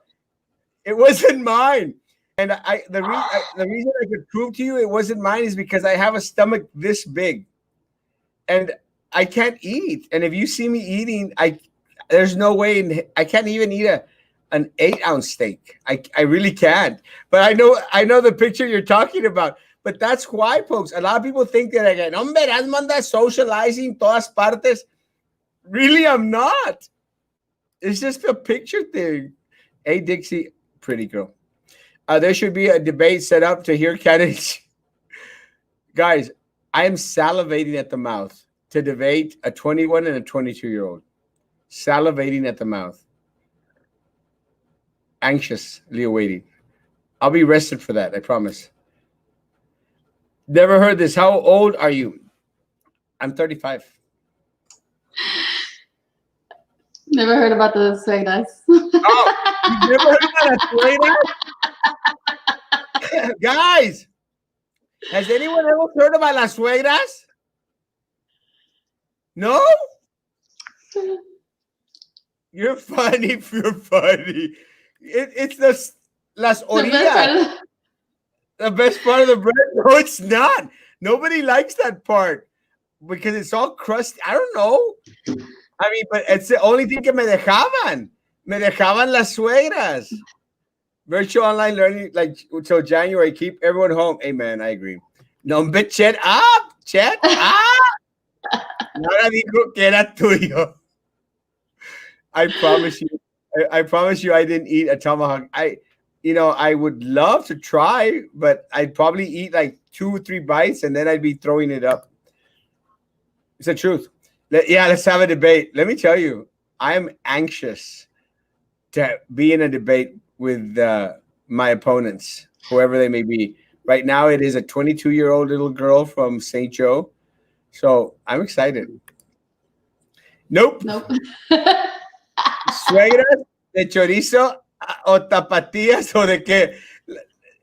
it wasn't mine." And the reason I could prove to you it wasn't mine is because I have a stomach this big, and I can't eat. And if you see me eating, there's no way I can't even eat an 8-ounce steak. I really can't. But I know the picture you're talking about. But that's why, folks. A lot of people think that again, hombre, Erasmo anda socializing todas partes. Really, I'm not. It's just a picture thing. Hey, Dixie, pretty girl. There should be a debate set up to hear candidates. Guys, I am salivating at the mouth to debate a 21 and a 22-year-old. Salivating at the mouth. Anxiously awaiting. I'll be rested for that, I promise. Never heard this. How old are you? I'm 35. Never heard about the suegras. Oh, you never heard about a suegra? Guys, has anyone ever heard about las suegras? No? You're funny. You're funny. It's las orillas. The best part of the bread? No, it's not. Nobody likes that part because it's all crusty. I don't know. I mean, but it's the only thing que me dejaban. Me dejaban las suegras. Virtual online learning, like until January. Keep everyone home. Amen. I agree. No, but Chet up. Chet up. Nada dijo que era tuyo. I promise you. I promise you I didn't eat a tomahawk. I would love to try, but I'd probably eat like 2 or 3 bites and then I'd be throwing it up. It's the truth. Let's have a debate. Let me tell you, I'm anxious to be in a debate with my opponents, whoever they may be. Right now, it is a 22-year-old little girl from St. Joe. So I'm excited. Nope. Suegras de chorizo o tapatías o de qué.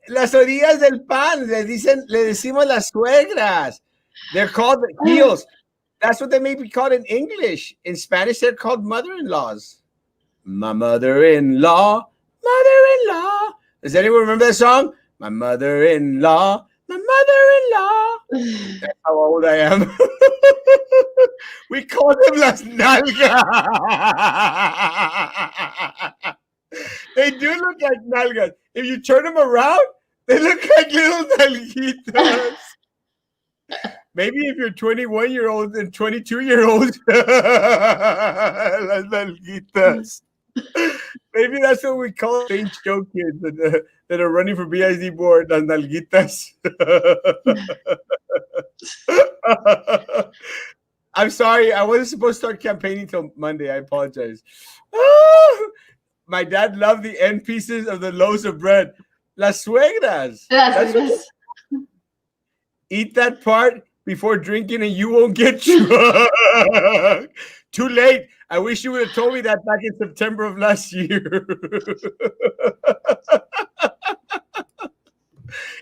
Las orillas del pan, le decimos las suegras. They're called the heels. That's what they may be called in English. In Spanish, they're called mother-in-laws. My mother-in-law, mother-in-law. Does anyone remember that song? My mother-in-law, my mother-in-law. That's how old I am. We call them las nalgas. They do look like nalgas. If you turn them around, they look like little nalguitas. Maybe if you're 21-year-olds and 22-year-olds, las nalguitas. Maybe that's what we call St. Joe kids that are running for BID board, las nalguitas. I'm sorry. I wasn't supposed to start campaigning till Monday. I apologize. My dad loved the end pieces of the loaves of bread. Las suegras. Eat that part before drinking and you won't get drunk. Too late. I wish you would have told me that back in September of last year.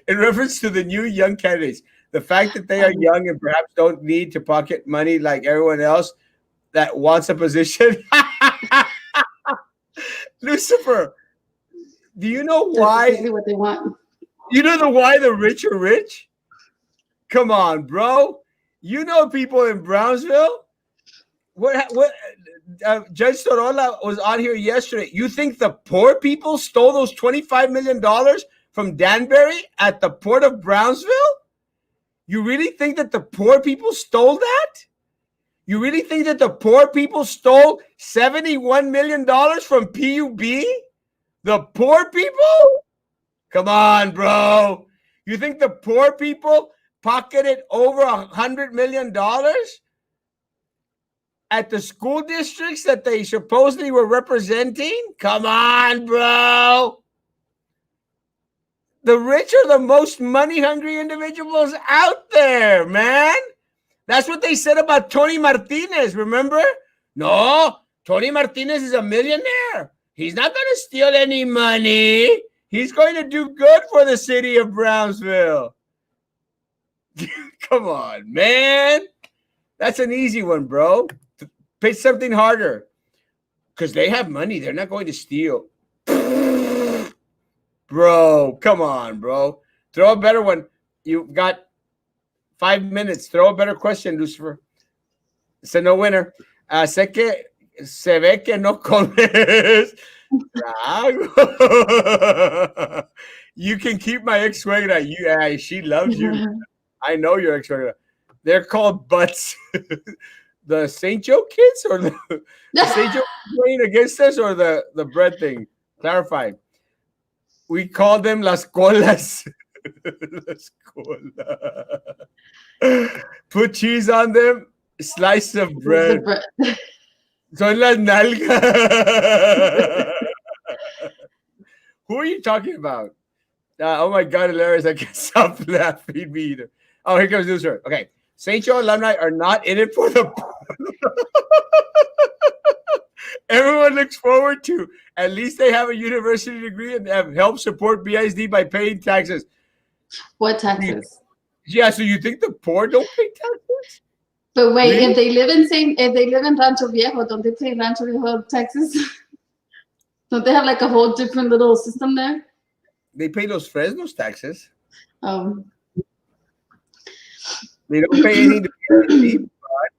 In reference to the new young candidates, the fact that they are young and perhaps don't need to pocket money like everyone else that wants a position. Lucifer, do you know why? That's exactly what they want. You know why the rich are rich? Come on, bro. You know people in Brownsville? What Judge Sorolla was on here yesterday. You think the poor people stole those $25 million from Danbury at the port of Brownsville? You really think that the poor people stole that? You really think that the poor people stole $71 million from PUB? The poor people? Come on, bro. You think the poor people pocketed over $100 million at the school districts that they supposedly were representing? Come on, bro. The rich are the most money hungry individuals out there, man. That's what they said about Tony Martinez, remember? No, Tony Martinez is a millionaire. He's not going to steal any money. He's going to do good for the city of Brownsville. Come on, man. That's an easy one, bro. Pick something harder. Because they have money. They're not going to steal. Bro, come on, bro. Throw a better one. You've got 5 minutes. Throw a better question, Lucifer. It's a no winner. Sé que se ve que no comes. You can keep my ex-suegra. She loves you. I know your ex-suegra. They're called butts. The St. Joe kids or the St. Joe playing against us or the bread thing? Clarify. We call them las colas. Las colas. Put cheese on them, slice of bread. Son las nalgas. Who are you talking about? Oh my God, hilarious. I can't stop laughing me either. Oh, here comes Lucifer. Okay. St. Joe alumni are not in it for the everyone looks forward to. At least they have a university degree and have helped support BISD by paying taxes. What taxes? Yeah, so you think the poor don't pay taxes? But wait, really? if they live in Rancho Viejo, don't they pay Rancho Viejo taxes? Don't they have like a whole different little system there? They pay Los Fresnos taxes. They don't pay anything to BISD.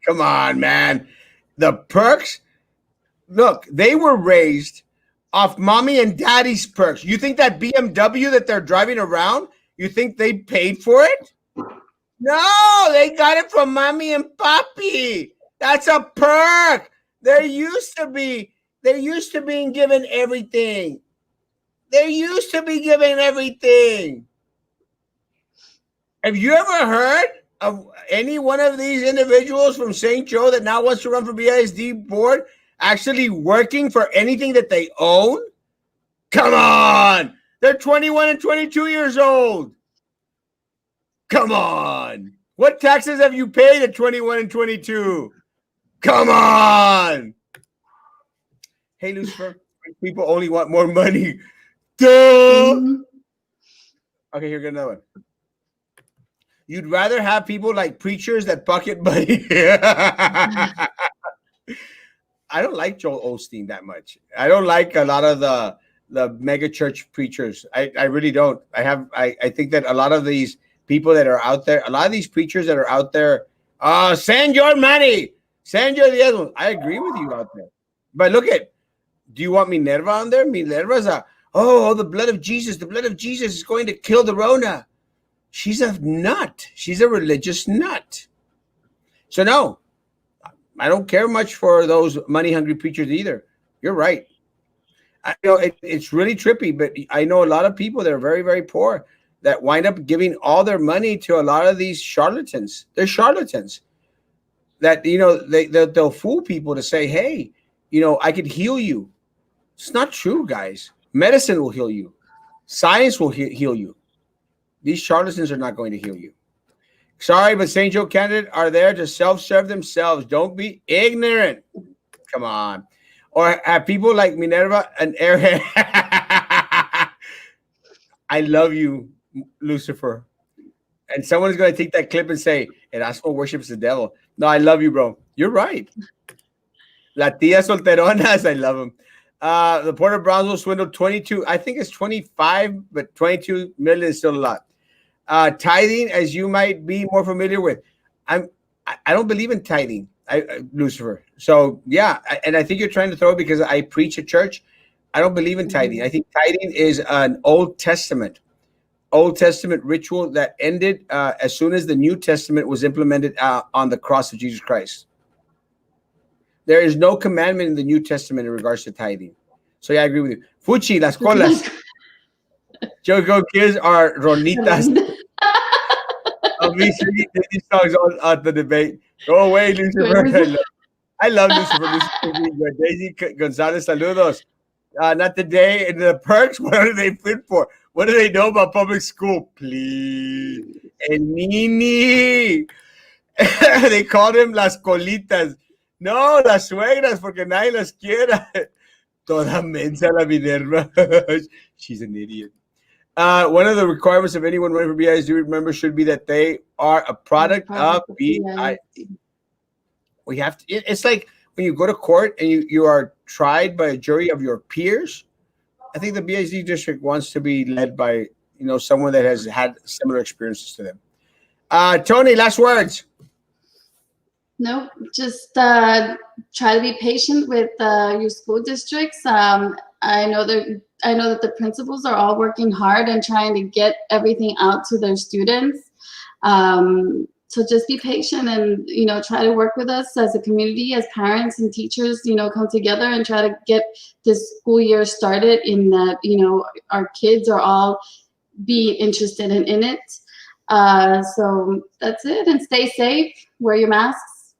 Come on, man. The perks, look, they were raised off mommy and daddy's perks. You think that BMW that they're driving around, you think they paid for it? No, they got it from mommy and papi. That's a perk. They're used to being given everything. They're used to be given everything. Have you ever heard of any one of these individuals from St. Joe that now wants to run for BISD board actually working for anything that they own? Come on. They're 21 and 22 years old. Come on. What taxes have you paid at 21 and 22? Come on. Hey, Lucifer, people only want more money. Duh. Mm-hmm. Okay, here's another one. You'd rather have people like preachers that bucket money. I don't like Joel Osteen that much. I don't like a lot of the mega church preachers. I really don't. I think that a lot of these people that are out there, a lot of these preachers that are out there, send your money, send your diezmos. I agree with you out there. But look at, do you want Minerva on there? Minerva's the blood of Jesus. The blood of Jesus is going to kill the Rona. She's a nut. She's a religious nut. So no, I don't care much for those money-hungry preachers either. You're right. I know it's really trippy, but I know a lot of people that are very, very poor that wind up giving all their money to a lot of these charlatans. They're charlatans that, they'll fool people to say, hey, I could heal you. It's not true, guys. Medicine will heal you. Science will heal you. These charlatans are not going to heal you. Sorry, but St. Joe candidates are there to self-serve themselves. Don't be ignorant. Come on. Or have people like Minerva and Airhead. I love you, Lucifer. And someone's going to take that clip and say, Erasmo worships the devil. No, I love you, bro. You're right. La tía solteronas, I love them. The Port of Brownsville swindled 22. I think it's 25, but 22 million is still a lot. Tithing, as you might be more familiar with. I don't believe in tithing, Lucifer. So, yeah, and I think you're trying to throw it because I preach at church. I don't believe in tithing. I think tithing is an Old Testament ritual that ended as soon as the New Testament was implemented on the cross of Jesus Christ. There is no commandment in the New Testament in regards to tithing. So yeah, I agree with you. Fuchi, las colas. Jogo kids are ronitas. Obviously, these songs on the debate. Go away, Lucifer. I love Lucifer. Daisy Gonzalez, saludos. Not today. In the perks, what are they fit for? What do they know about public school? Please. El Nini. They called him las colitas. No, las suegras, porque nadie las quiera. Toda mensa la Minerva. She's an idiot. One of the requirements of anyone running for BISD, remember, should be that they are a product of BISD. We have to. It's like when you go to court and you are tried by a jury of your peers. I think the BISD district wants to be led by someone that has had similar experiences to them. Tony, last words. No, just try to be patient with your school districts. I know that the principals are all working hard and trying to get everything out to their students. So just be patient and try to work with us as a community, as parents and teachers. Come together and try to get this school year started. In that our kids are all being interested in it. So that's it. And stay safe. Wear your masks.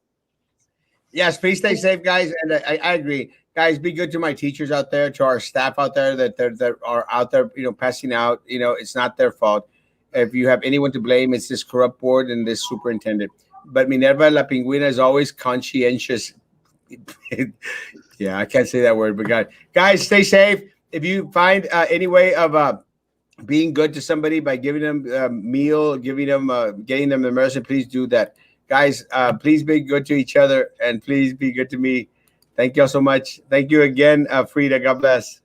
Yes, please stay safe, guys. And I agree. Guys, be good to my teachers out there, to our staff out there that are out there, passing out. It's not their fault. If you have anyone to blame, it's this corrupt board and this superintendent. But Minerva La Pingüina is always conscientious. Yeah, I can't say that word, but guys, stay safe. If you find any way of being good to somebody by giving them a meal, getting them the medicine, please do that. Guys, please be good to each other and please be good to me. Thank you all so much. Thank you again, Frida. God bless.